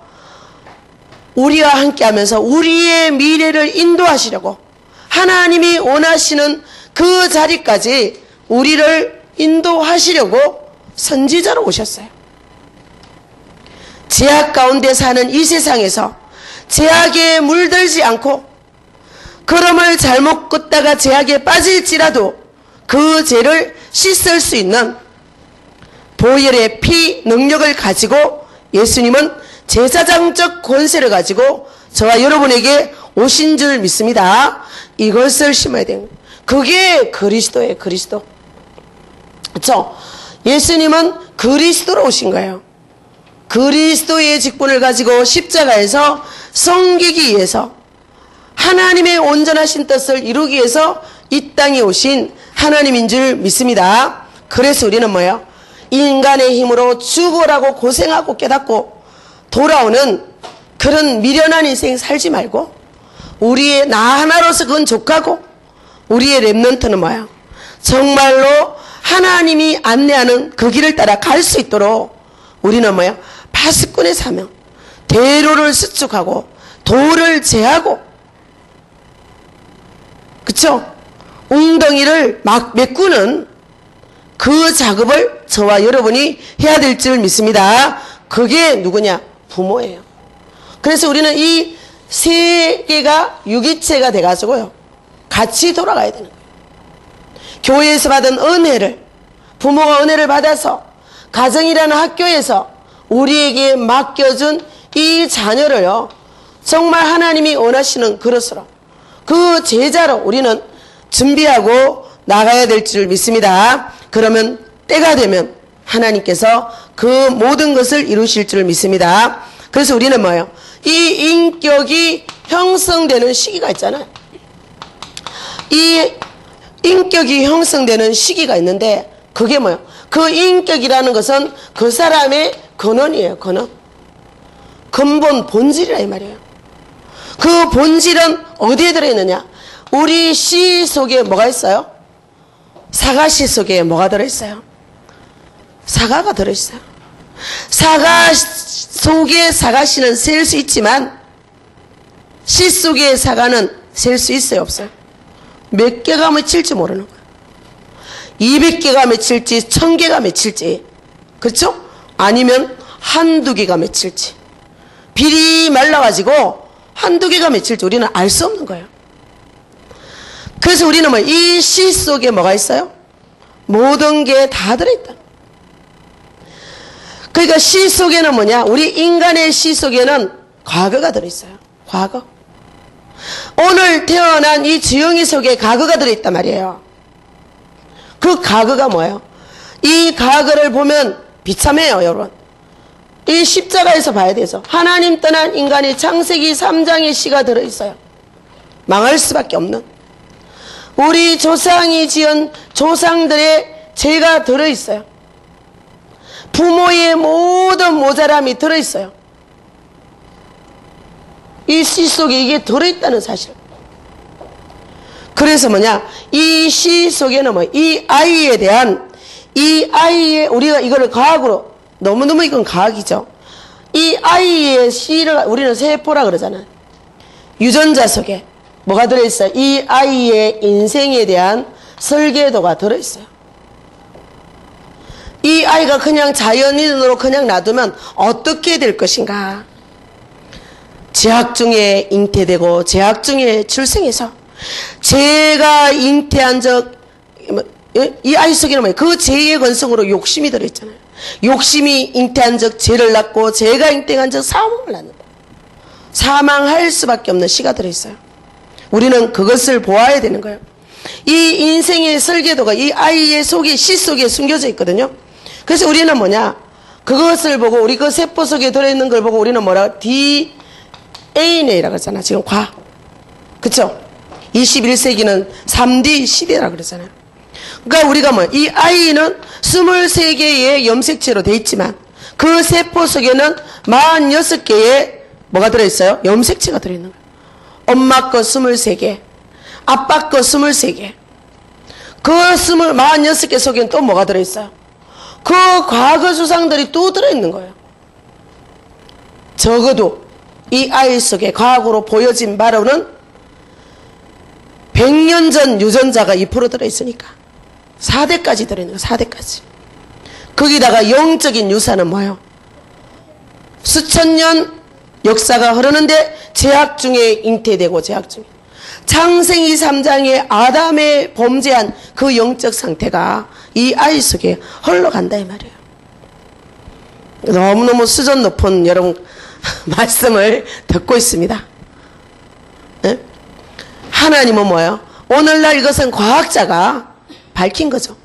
우리와 함께하면서 우리의 미래를 인도하시려고 하나님이 원하시는 그 자리까지 우리를 인도하시려고 선지자로 오셨어요. 죄악 가운데 사는 이 세상에서 죄악에 물들지 않고 걸음을 잘못 걷다가 죄악에 빠질지라도 그 죄를 씻을 수 있는 보혈의 피 능력을 가지고 예수님은 제사장적 권세를 가지고 저와 여러분에게 오신 줄 믿습니다. 이것을 심어야 됩니다. 그게 그리스도예요. 그리스도. 그렇죠? 예수님은 그리스도로 오신 거예요. 그리스도의 직분을 가지고 십자가에서 섬기기 위해서 하나님의 온전하신 뜻을 이루기 위해서 이 땅에 오신 하나님인 줄 믿습니다. 그래서 우리는 뭐예요? 인간의 힘으로 죽으라고 고생하고 깨닫고 돌아오는 그런 미련한 인생 살지 말고 우리의 나 하나로서 그건 족하고 우리의 렘넌트는 뭐야? 정말로 하나님이 안내하는 그 길을 따라 갈 수 있도록 우리는 뭐야? 파수꾼의 사명, 대로를 수축하고 돌을 제하고 그쵸? 웅덩이를 막 메꾸는 그 작업을 저와 여러분이 해야 될 줄 믿습니다. 그게 누구냐? 부모예요. 그래서 우리는 이 세계가 유기체가 돼가지고요 같이 돌아가야 되는 거예요. 교회에서 받은 은혜를 부모가 은혜를 받아서 가정이라는 학교에서 우리에게 맡겨준 이 자녀를요 정말 하나님이 원하시는 그릇으로 그 제자로 우리는 준비하고 나가야 될 줄 믿습니다. 그러면 때가 되면 하나님께서 그 모든 것을 이루실 줄 믿습니다. 그래서 우리는 뭐예요? 이 인격이 형성되는 시기가 있잖아요. 이 인격이 형성되는 시기가 있는데 그게 뭐예요? 그 인격이라는 것은 그 사람의 근원이에요. 근원. 근본 본질이라 이 말이에요. 그 본질은 어디에 들어있느냐? 우리 씨 속에 뭐가 있어요? 사과씨 속에 뭐가 들어있어요? 사과가 들어있어요. 사과 속에 사과씨는 셀 수 있지만 씨 속에 사과는 셀 수 있어요? 없어요? 몇 개가 맺힐지 모르는 거예요. 200개가 맺힐지 1000개가 맺힐지 그렇죠? 아니면 한두 개가 맺힐지 비리 말라가지고 한두 개가 맺힐지 우리는 알 수 없는 거예요. 그래서 우리는 뭐 이 씨 속에 뭐가 있어요? 모든 게 다 들어있다. 그러니까 씨 속에는 뭐냐? 우리 인간의 씨 속에는 과거가 들어있어요. 과거. 오늘 태어난 이 지영이 속에 과거가 들어있단 말이에요. 그 과거가 뭐예요? 이 과거를 보면 비참해요, 여러분. 이 십자가에서 봐야 돼서 하나님 떠난 인간이 창세기 3장의 씨가 들어있어요. 망할 수밖에 없는 우리 조상이 지은 조상들의 죄가 들어있어요. 부모의 모든 모자람이 들어있어요. 이 씨 속에 이게 들어있다는 사실. 그래서 뭐냐? 이 씨 속에는 뭐 이 아이에 대한 이 아이의 우리가 이거를 과학으로 너무너무 이건 과학이죠. 이 아이의 씨를 우리는 세포라 그러잖아요. 유전자 속에 뭐가 들어있어요? 이 아이의 인생에 대한 설계도가 들어있어요. 이 아이가 그냥 자연인으로 그냥 놔두면 어떻게 될 것인가? 재학 중에 잉태되고 재학 중에 출생해서 죄가 잉태한 적 이 아이 속에는 뭐예요? 그 죄의 건성으로 욕심이 들어있잖아요. 욕심이 잉태한 적 죄를 낳고 죄가 잉태한 적 사망을 낳는다. 사망할 수밖에 없는 씨가 들어있어요. 우리는 그것을 보아야 되는 거예요. 이 인생의 설계도가 이 아이의 속에 씨 속에 숨겨져 있거든요. 그래서 우리는 뭐냐? 그것을 보고 우리 그 세포 속에 들어있는 걸 보고 우리는 뭐라 DNA라고 하잖아. 지금 그쵸? 21세기는 3D 시대라 그러잖아요. 그러니까 우리가 이 아이는 23개의 염색체로 돼 있지만 그 세포 속에는 46개의 뭐가 들어있어요? 염색체가 들어있는 거예요. 엄마 거 23개, 아빠 거 23개. 그 46개 속에는 또 뭐가 들어있어요? 그 과거 수상들이 또 들어있는 거예요. 적어도 이 아이 속에 과거로 보여진 바로는 100년 전 유전자가 2% 들어있으니까 4대까지 들어있는 거예요. 4대까지. 거기다가 영적인 유산은 뭐예요? 수천 년 역사가 흐르는데 제약 중에 잉태되고 제약 중에 창세기 3장에 아담의 범죄한 그 영적 상태가 이 아이 속에 흘러간다 이 말이에요. 너무너무 수준 높은 여러분 말씀을 듣고 있습니다. 네? 하나님은 뭐예요? 오늘날 이것은 과학자가 밝힌 거죠.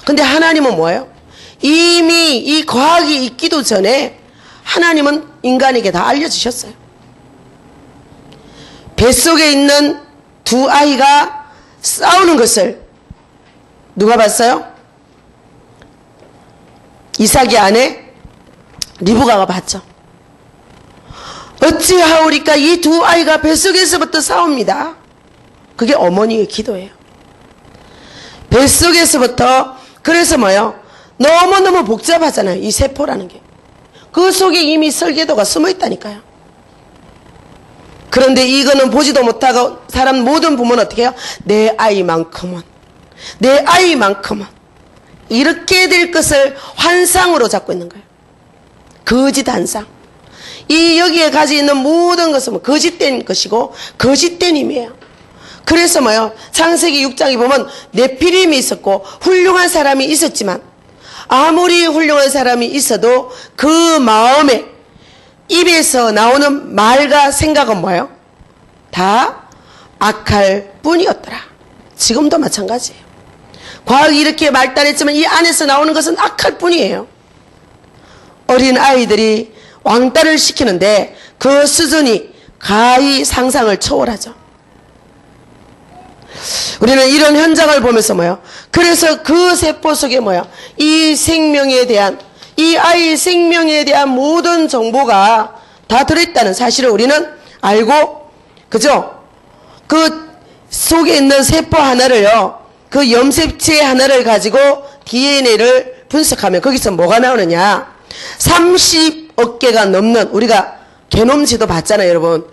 근데 하나님은 뭐예요? 이미 이 과학이 있기도 전에 하나님은 인간에게 다 알려주셨어요. 뱃속에 있는 두 아이가 싸우는 것을 누가 봤어요? 이삭의 아내 리브가가 봤죠. 어찌하오리까 이 두 아이가 뱃속에서부터 싸웁니다. 그게 어머니의 기도예요. 뱃속에서부터. 그래서 뭐요? 너무너무 복잡하잖아요. 이 세포라는 게. 그 속에 이미 설계도가 숨어 있다니까요. 그런데 이거는 보지도 못하고 사람 모든 부모는 어떻게 해요? 내 아이만큼은 이렇게 될 것을 환상으로 잡고 있는 거예요. 거짓 환상. 이 여기에 가지고 있는 모든 것은 거짓된 것이고 거짓된 힘이에요. 그래서 뭐요? 창세기 6장에 보면 네피림이 있었고 훌륭한 사람이 있었지만 아무리 훌륭한 사람이 있어도 그 마음에 입에서 나오는 말과 생각은 뭐예요? 다 악할 뿐이었더라. 지금도 마찬가지예요. 과학이 이렇게 발달했지만 이 안에서 나오는 것은 악할 뿐이에요. 어린 아이들이 왕따를 시키는데 그 수준이 가히 상상을 초월하죠. 우리는 이런 현장을 보면서 뭐예요? 그래서 그 세포 속에 뭐예요? 이 생명에 대한, 이 아이의 생명에 대한 모든 정보가 다 들어있다는 사실을 우리는 알고, 그죠? 그 속에 있는 세포 하나를요, 그 염색체 하나를 가지고 DNA를 분석하면 거기서 뭐가 나오느냐? 30억 개가 넘는, 우리가 게놈지도 봤잖아요, 여러분.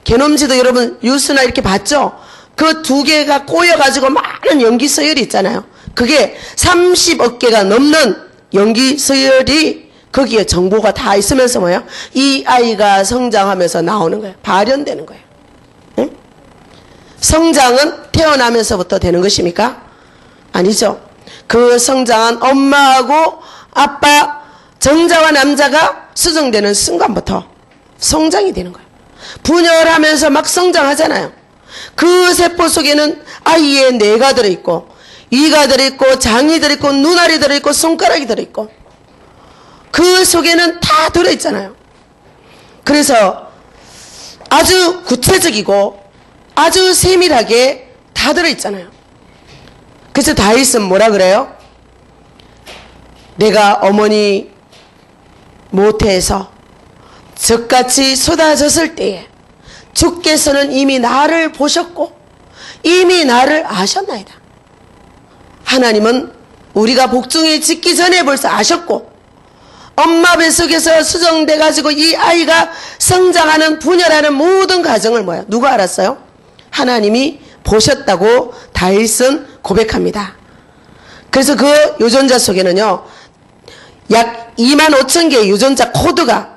게놈지도 여러분 뉴스나 이렇게 봤죠? 그 두 개가 꼬여가지고 많은 염기 서열이 있잖아요. 그게 30억 개가 넘는 염기 서열이 거기에 정보가 다 있으면서 뭐예요? 이 아이가 성장하면서 나오는 거예요. 발현되는 거예요. 응? 성장은 태어나면서부터 되는 것입니까? 아니죠. 그 성장은 엄마하고 아빠, 정자와 남자가 수정되는 순간부터 성장이 되는 거예요. 분열하면서 막 성장하잖아요. 그 세포 속에는 아이의 뇌가 들어있고 이가 들어있고 장이 들어있고 눈알이 들어있고 손가락이 들어있고 그 속에는 다 들어있잖아요. 그래서 아주 구체적이고 아주 세밀하게 다 들어있잖아요. 그래서 다윗은 뭐라 그래요? 내가 어머니 모태에서 적같이 쏟아졌을 때에 주께서는 이미 나를 보셨고 이미 나를 아셨나이다. 하나님은 우리가 복중에 짓기 전에 벌써 아셨고 엄마 뱃속에서 수정돼 가지고 이 아이가 성장하는 분열하는 모든 과정을 뭐야? 누가 알았어요? 하나님이 보셨다고 다윗은 고백합니다. 그래서 그 유전자 속에는요 약 25,000개의 유전자 코드가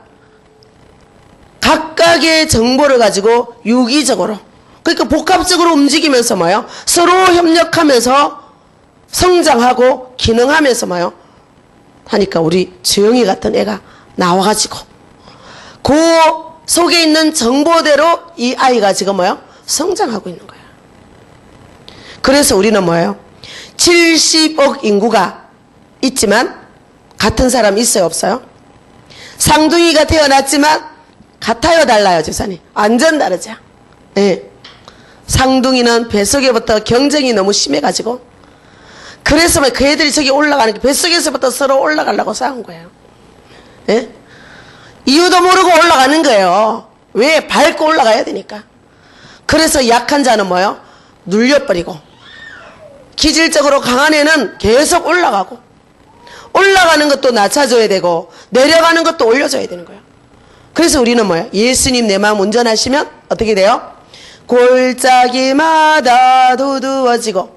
각각의 정보를 가지고 유기적으로, 그러니까 복합적으로 움직이면서 뭐예요? 서로 협력하면서 성장하고 기능하면서 뭐예요? 하니까 우리 주영이 같은 애가 나와가지고 그 속에 있는 정보대로 이 아이가 지금 뭐예요? 성장하고 있는 거예요. 그래서 우리는 뭐예요? 70억 인구가 있지만 같은 사람 있어요? 없어요? 쌍둥이가 태어났지만 같아요? 달라요? 주사님? 완전 다르죠. 네. 상둥이는 뱃속에부터 경쟁이 너무 심해가지고 그래서 그 애들이 저기 올라가는 게 뱃속에서부터 서로 올라가려고 싸운 거예요. 예? 이유도 모르고 올라가는 거예요. 왜? 밟고 올라가야 되니까. 그래서 약한 자는 뭐요? 눌려버리고 기질적으로 강한 애는 계속 올라가고 올라가는 것도 낮춰줘야 되고 내려가는 것도 올려줘야 되는 거예요. 그래서 우리는 뭐예요? 예수님 내 마음 운전하시면 어떻게 돼요? 골짜기마다 두두워지고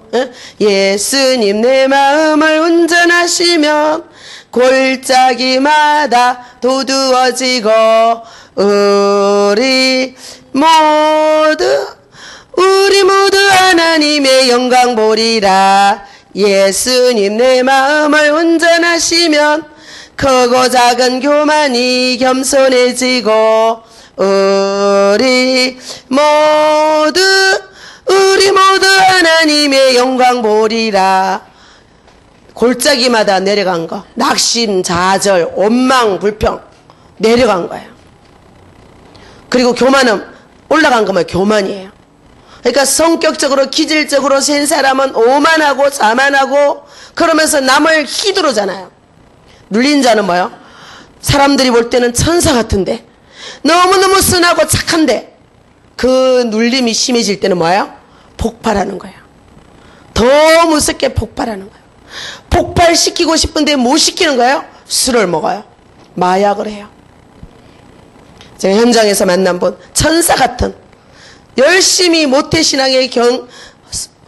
예수님 내 마음을 운전하시면 골짜기마다 두두워지고 우리 모두 하나님의 영광 보리라. 예수님 내 마음을 운전하시면 크고 작은 교만이 겸손해지고 우리 모두 하나님의 영광 보리라. 골짜기마다 내려간 거, 낙심, 좌절, 원망, 불평 내려간 거예요. 그리고 교만은 올라간 거면 교만이에요. 그러니까 성격적으로 기질적으로 센 사람은 오만하고 자만하고 그러면서 남을 휘두르잖아요. 눌린 자는 뭐예요? 사람들이 볼 때는 천사 같은데 너무너무 순하고 착한데 그 눌림이 심해질 때는 뭐예요? 폭발하는 거예요. 더 무섭게 폭발하는 거예요. 폭발시키고 싶은데 못 시키는 거예요? 술을 먹어요. 마약을 해요. 제가 현장에서 만난 분, 천사 같은 열심히 모태신앙에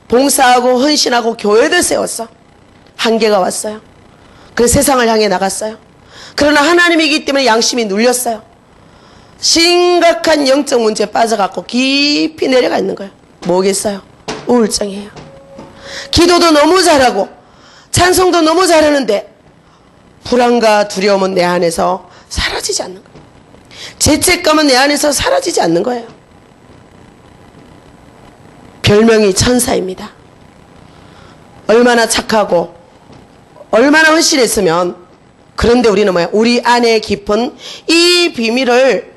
봉사하고 헌신하고 교회를 세웠어. 한계가 왔어요. 그래서 세상을 향해 나갔어요. 그러나 하나님이기 때문에 양심이 눌렸어요. 심각한 영적 문제에 빠져갖고 깊이 내려가 있는 거예요. 뭐겠어요? 우울증이에요. 기도도 너무 잘하고 찬송도 너무 잘하는데 불안과 두려움은 내 안에서 사라지지 않는 거예요. 죄책감은 내 안에서 사라지지 않는 거예요. 별명이 천사입니다. 얼마나 착하고 얼마나 헌신했으면. 그런데 우리는 뭐야? 우리 안에 깊은 이 비밀을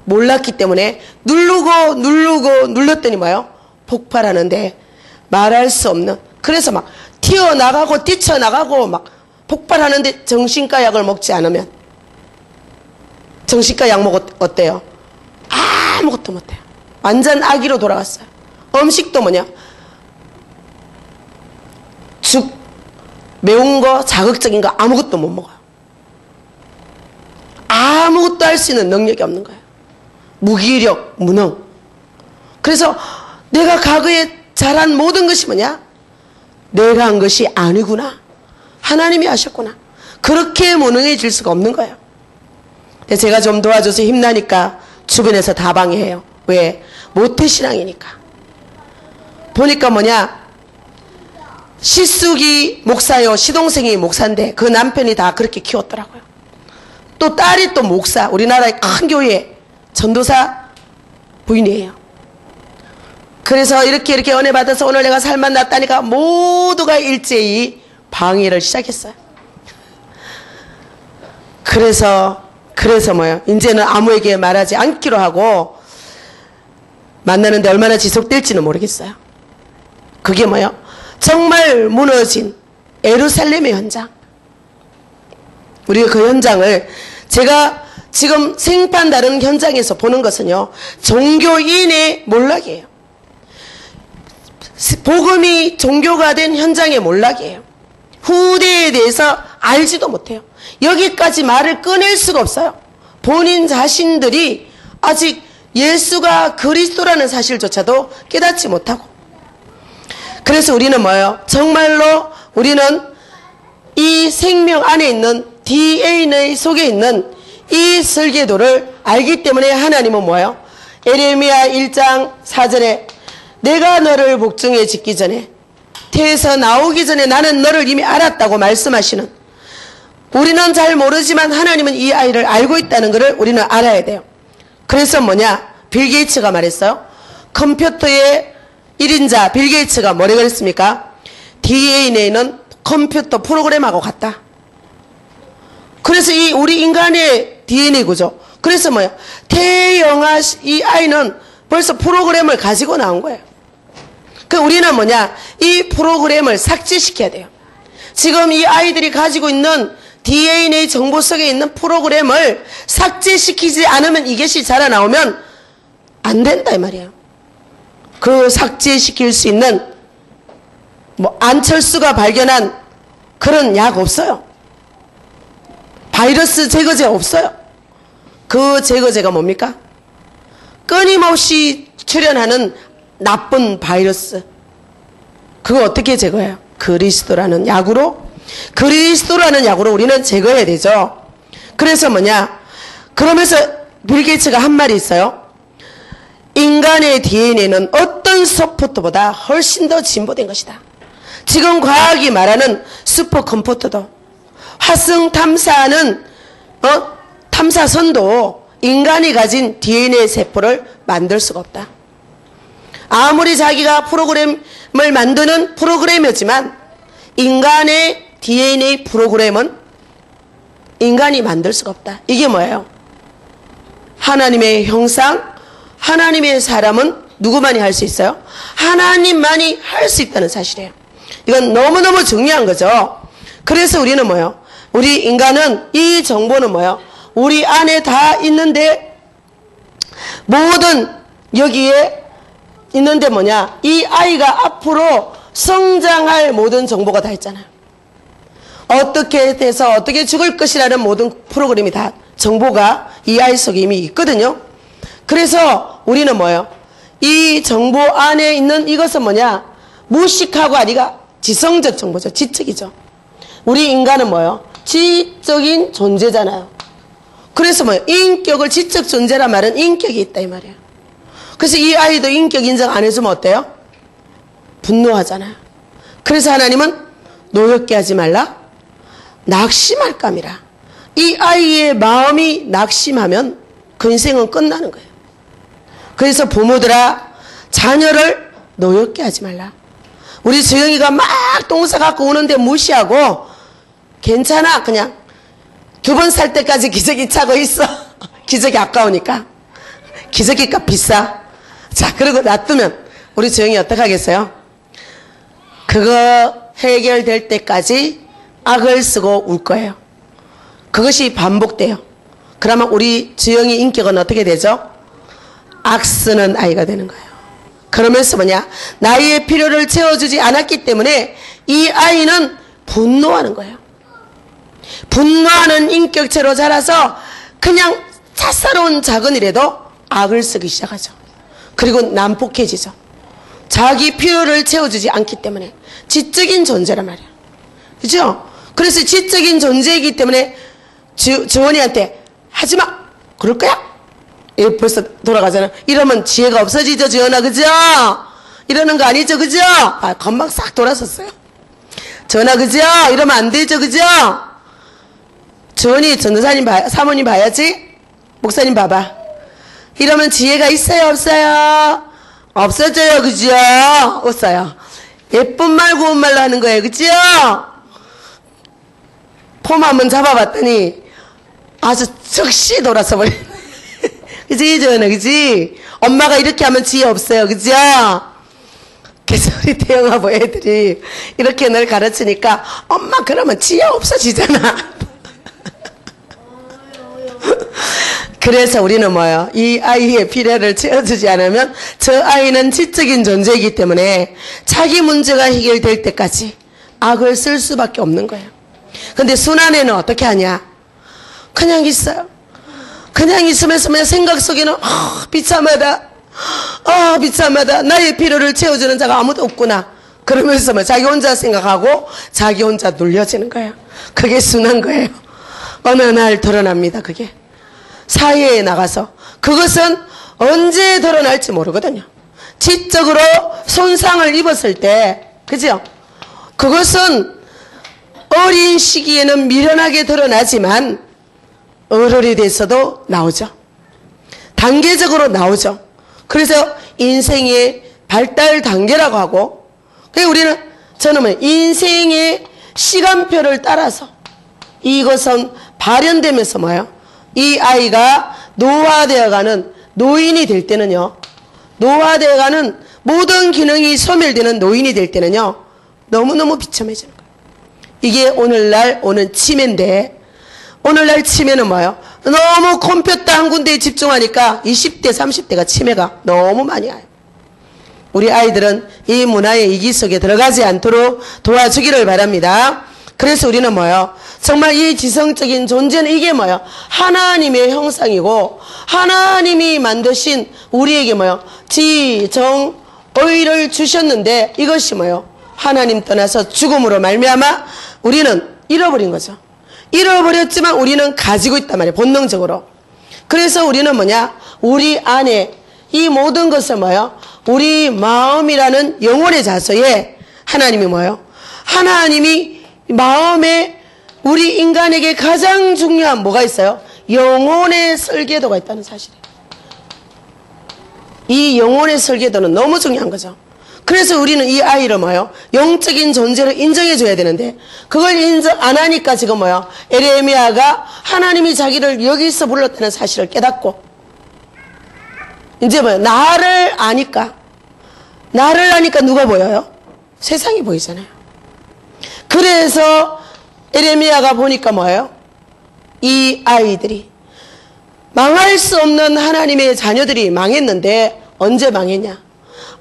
몰랐기 때문에 눌렀더니 뭐예요? 폭발하는데 말할 수 없는. 그래서 막 튀어나가고 뛰쳐나가고 막 폭발하는데 정신과 약을 먹지 않으면. 정신과 약 먹었 어때요? 아무것도 못해요. 완전 아기로 돌아갔어요. 음식도 뭐냐? 죽, 매운 거, 자극적인 거 아무것도 못 먹어요. 아무것도 할 수 있는 능력이 없는 거예요. 무기력, 무능. 그래서 내가 과거에 잘한 모든 것이 뭐냐? 내가 한 것이 아니구나. 하나님이 하셨구나. 그렇게 무능해질 수가 없는 거예요. 제가 좀 도와줘서 힘나니까 주변에서 다 방해해요. 왜? 모태신앙이니까. 보니까 뭐냐? 시숙이 목사요. 시동생이 목사인데 그 남편이 다 그렇게 키웠더라고요. 또 딸이 또 목사. 우리나라의 큰 교회 전도사 부인이에요. 그래서 이렇게 은혜 받아서 오늘 내가 살만 났다니까 모두가 일제히 방해를 시작했어요. 그래서 뭐예요? 이제는 아무에게 말하지 않기로 하고 만나는데 얼마나 지속될지는 모르겠어요. 그게 뭐예요? 정말 무너진 예루살렘의 현장. 우리가 그 현장을 제가 지금 생판 다른 현장에서 보는 것은요, 종교인의 몰락이에요. 복음이 종교가 된 현장의 몰락이에요. 후대에 대해서 알지도 못해요. 여기까지 말을 꺼낼 수가 없어요. 본인 자신들이 아직 예수가 그리스도라는 사실조차도 깨닫지 못하고. 그래서 우리는 뭐예요? 정말로 우리는 이 생명 안에 있는 DNA 속에 있는 이 설계도를 알기 때문에 하나님은 뭐예요? 에레미야 1장 4절에 내가 너를 복중에 짓기 전에 태에서 나오기 전에 나는 너를 이미 알았다고 말씀하시는, 우리는 잘 모르지만 하나님은 이 아이를 알고 있다는 것을 우리는 알아야 돼요. 그래서 뭐냐? 빌 게이츠가 말했어요. 컴퓨터의 1인자 빌 게이츠가 뭐라고 그랬습니까? DNA는 컴퓨터 프로그램하고 같다. 그래서 이 우리 인간의 DNA 구조. 그래서 뭐야? 태영아 이 아이는 벌써 프로그램을 가지고 나온 거예요. 그 우리는 뭐냐? 이 프로그램을 삭제시켜야 돼요. 지금 이 아이들이 가지고 있는 DNA 정보 속에 있는 프로그램을 삭제시키지 않으면 이것이 자라나오면 안 된다 이 말이에요. 그 삭제시킬 수 있는 뭐 안철수가 발견한 그런 약 없어요. 바이러스 제거제 없어요. 그 제거제가 뭡니까? 끊임없이 출현하는 나쁜 바이러스. 그거 어떻게 제거해요? 그리스도라는 약으로 우리는 제거해야 되죠. 그래서 뭐냐? 그러면서 빌 게이츠가 한 말이 있어요. 인간의 DNA는 어떤 소프트보다 훨씬 더 진보된 것이다. 지금 과학이 말하는 슈퍼컴퓨터도 화성 탐사하는 탐사선도 인간이 가진 DNA 세포를 만들 수가 없다. 아무리 자기가 프로그램을 만드는 프로그램이었지만 인간의 DNA 프로그램은 인간이 만들 수가 없다. 이게 뭐예요? 하나님의 형상, 하나님의 사람은 누구만이 할 수 있어요? 하나님만이 할 수 있다는 사실이에요. 이건 너무너무 중요한 거죠. 그래서 우리는 뭐예요? 우리 인간은 이 정보는 뭐예요? 우리 안에 다 있는데 모든 여기에 있는데 뭐냐? 이 아이가 앞으로 성장할 모든 정보가 다 있잖아요. 어떻게 돼서 어떻게 죽을 것이라는 모든 프로그램이 다 정보가 이 아이 속에 이미 있거든요. 그래서 우리는 뭐예요? 이 정보 안에 있는 이것은 뭐냐? 무식하고 아니가 지성적 정보죠. 지적이죠. 우리 인간은 뭐예요? 지적인 존재잖아요. 그래서 뭐예요? 인격을 지적 존재란 말은 인격이 있다 이 말이에요. 그래서 이 아이도 인격 인정 안 해주면 어때요? 분노하잖아요. 그래서 하나님은 노엽게 하지 말라. 낙심할 감이라. 이 아이의 마음이 낙심하면 그 인생은 끝나는 거예요. 그래서 부모들아 자녀를 노엽게 하지 말라. 우리 주영이가 막 동사 갖고 오는데 무시하고 괜찮아 그냥 2번 살 때까지 기저귀 차고 있어. 기저귀 아까우니까. 기저귀 값 비싸. 자 그리고 놔두면 우리 주영이 어떡하겠어요? 그거 해결될 때까지 악을 쓰고 울 거예요. 그것이 반복돼요. 그러면 우리 주영이 인격은 어떻게 되죠? 악 쓰는 아이가 되는 거예요. 그러면서 뭐냐? 나의 필요를 채워주지 않았기 때문에 이 아이는 분노하는 거예요. 분노하는 인격체로 자라서 그냥 사사로운 작은 일에도 악을 쓰기 시작하죠. 그리고 난폭해지죠. 자기 필요를 채워주지 않기 때문에 지적인 존재란 말이에요. 그죠? 그래서 지적인 존재이기 때문에 주원이한테 하지마! 그럴 거야? 벌써 돌아가잖아. 이러면 지혜가 없어지죠, 주원아, 그죠? 이러는 거 아니죠, 그죠? 아, 금방 싹 돌아섰어요. 전화, 그죠? 이러면 안 되죠, 그죠? 주원이 전도사님 사모님 봐야지? 목사님 봐봐. 이러면 지혜가 있어요, 없어요? 없어져요, 그죠? 없어요. 예쁜 말, 고운 말로 하는 거예요, 그죠? 폼 한번 잡아봤더니 아주 즉시 돌아서 버리네. 그지, 전화, 그지? 엄마가 이렇게 하면 지혜 없어요, 그죠? 그래서 우리 태영아부 애들이 이렇게 널 가르치니까 엄마 그러면 지혜 없어지잖아. 그래서 우리는 뭐예요? 이 아이의 필요를 채워주지 않으면 저 아이는 지적인 존재이기 때문에 자기 문제가 해결될 때까지 악을 쓸 수밖에 없는 거예요. 근데 순환에는 어떻게 하냐? 그냥 있어요. 그냥 있으면서 그냥 생각 속에는 비참하다. 비참하다. 나의 필요를 채워주는 자가 아무도 없구나. 그러면서 뭐 자기 혼자 생각하고 자기 혼자 눌려지는 거예요. 그게 순한 거예요. 어느 날 드러납니다. 그게. 사회에 나가서 그것은 언제 드러날지 모르거든요. 지적으로 손상을 입었을 때, 그죠? 그것은 어린 시기에는 미련하게 드러나지만 어른이 돼서도 나오죠. 단계적으로 나오죠. 그래서 인생의 발달 단계라고 하고, 그래서 우리는 저는 인생의 시간표를 따라서 이것은 발현되면서 뭐예요? 이 아이가 노화되어가는 노인이 될 때는요, 노화되어가는 모든 기능이 소멸되는 노인이 될 때는요, 너무너무 비참해지는 거예요. 이게 오늘날 오는 치매인데, 오늘날 치매는 뭐예요? 너무 컴퓨터 한 군데에 집중하니까 20대, 30대가 치매가 너무 많이 와요. 우리 아이들은 이 문화의 이기 속에 들어가지 않도록 도와주기를 바랍니다. 그래서 우리는 뭐예요? 정말 이 지성적인 존재는 이게 뭐예요? 하나님의 형상이고 하나님이 만드신 우리에게 뭐예요? 지정의를 주셨는데 이것이 뭐예요? 하나님 떠나서 죽음으로 말미암아 우리는 잃어버린 거죠. 잃어버렸지만 우리는 가지고 있단 말이에요. 본능적으로. 그래서 우리는 뭐냐? 우리 안에 이 모든 것을 뭐예요? 우리 마음이라는 영혼의 자소에 하나님이 뭐예요? 하나님이 마음에 우리 인간에게 가장 중요한 뭐가 있어요? 영혼의 설계도가 있다는 사실이에요. 이 영혼의 설계도는 너무 중요한 거죠. 그래서 우리는 이 아이를 뭐예요? 영적인 존재로 인정해 줘야 되는데 그걸 인정 안 하니까 지금 뭐예요? 에레미야가 하나님이 자기를 여기서 불렀다는 사실을 깨닫고 이제 뭐예요? 나를 아니까 누가 보여요? 세상이 보이잖아요. 그래서 에레미야가 보니까 뭐예요? 이 아이들이 망할 수 없는 하나님의 자녀들이 망했는데 언제 망했냐?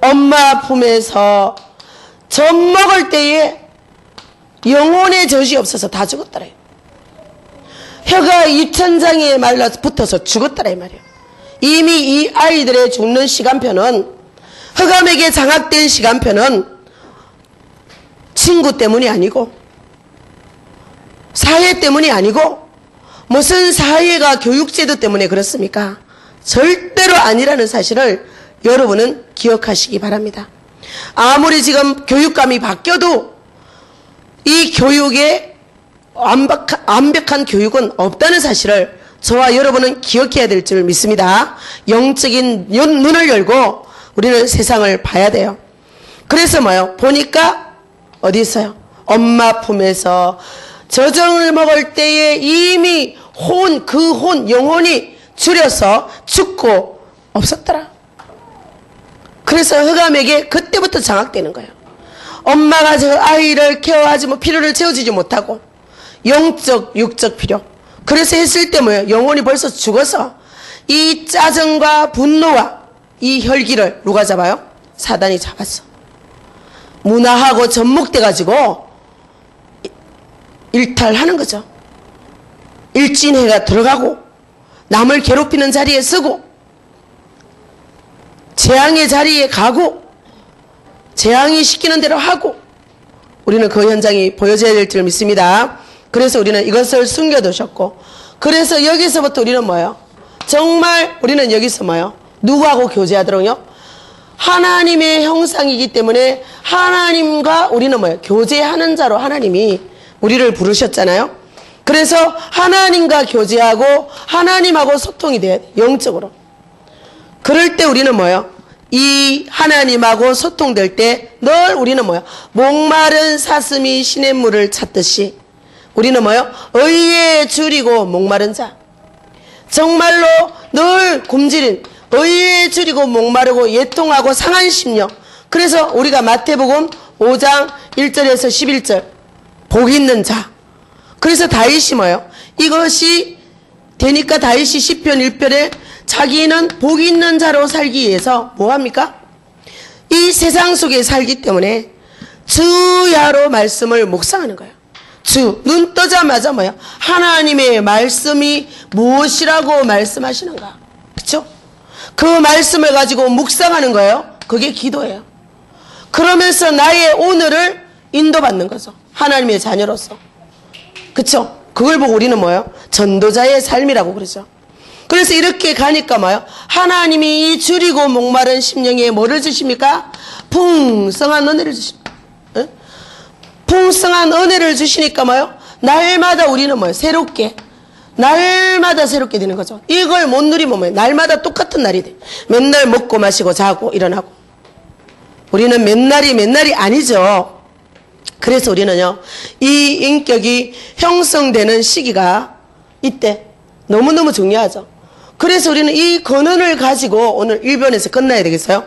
엄마 품에서 젖 먹을 때에 영혼의 젖이 없어서 다 죽었더래요. 혀가 입천장에 말라 붙어서 죽었더라 이 말이에요. 이미 이 아이들의 죽는 시간표는 흑암에게 장악된 시간표는 친구 때문이 아니고 사회 때문이 아니고 무슨 사회가 교육제도 때문에 그렇습니까? 절대로 아니라는 사실을 여러분은 기억하시기 바랍니다. 아무리 지금 교육감이 바뀌어도 이 교육에 완벽한 교육은 없다는 사실을 저와 여러분은 기억해야 될 줄 믿습니다. 영적인 눈을 열고 우리는 세상을 봐야 돼요. 그래서 뭐요? 보니까 어디 있어요? 엄마 품에서 저정을 먹을 때에 이미 영혼이 줄여서 죽고 없었더라. 그래서 흑암에게 그때부터 장악되는 거예요. 엄마가 저 아이를 케어하지 필요를 채워주지 못하고 영적, 육적 필요. 그래서 했을 때 뭐예요? 영혼이 벌써 죽어서 이 짜증과 분노와 이 혈기를 누가 잡아요? 사단이 잡았어. 문화하고 접목돼가지고 일탈하는 거죠. 일진해가 들어가고 남을 괴롭히는 자리에 서고 재앙의 자리에 가고 재앙이 시키는 대로 하고 우리는 그 현장이 보여져야 될 줄 믿습니다. 그래서 우리는 이것을 숨겨두셨고 그래서 여기서부터 우리는 뭐예요? 정말 우리는 여기서 뭐예요? 누구하고 교제하도록요? 하나님의 형상이기 때문에 하나님과 우리는 뭐예요? 교제하는 자로 하나님이 우리를 부르셨잖아요. 그래서 하나님과 교제하고 하나님하고 소통이 돼야 돼. 영적으로. 그럴 때 우리는 뭐예요? 이 하나님하고 소통될 때 늘 우리는 뭐예요? 목마른 사슴이 시냇물을 찾듯이 우리는 뭐예요? 의에 줄이고 목마른 자. 정말로 늘 굶주린 의에 줄이고 목마르고 예통하고 상한 심령. 그래서 우리가 마태복음 5장 1절에서 11절 복 있는 자. 그래서 다윗이 뭐예요? 이것이 되니까 다윗이 시편 1편에 자기는 복 있는 자로 살기 위해서 뭐합니까? 이 세상 속에 살기 때문에 주야로 말씀을 묵상하는 거예요. 눈 뜨자마자 뭐예요? 하나님의 말씀이 무엇이라고 말씀하시는가? 그렇죠? 그 말씀을 가지고 묵상하는 거예요. 그게 기도예요. 그러면서 나의 오늘을 인도받는 거죠. 하나님의 자녀로서. 그렇죠? 그걸 보고 우리는 뭐예요? 전도자의 삶이라고 그러죠. 그래서 이렇게 가니까 뭐예요? 하나님이 이 줄이고 목마른 심령에 뭐를 주십니까? 풍성한 은혜를 주십니다. 에? 풍성한 은혜를 주시니까 뭐예요? 날마다 우리는 뭐예요? 날마다 새롭게 되는 거죠. 이걸 못 누리면 뭐예요? 날마다 똑같은 날이 돼. 맨날 먹고 마시고 자고 일어나고. 우리는 맨날이 아니죠. 그래서 우리는요, 이 인격이 형성되는 시기가 이때 너무너무 중요하죠. 그래서 우리는 이 근원을 가지고 오늘 1번에서 끝나야 되겠어요?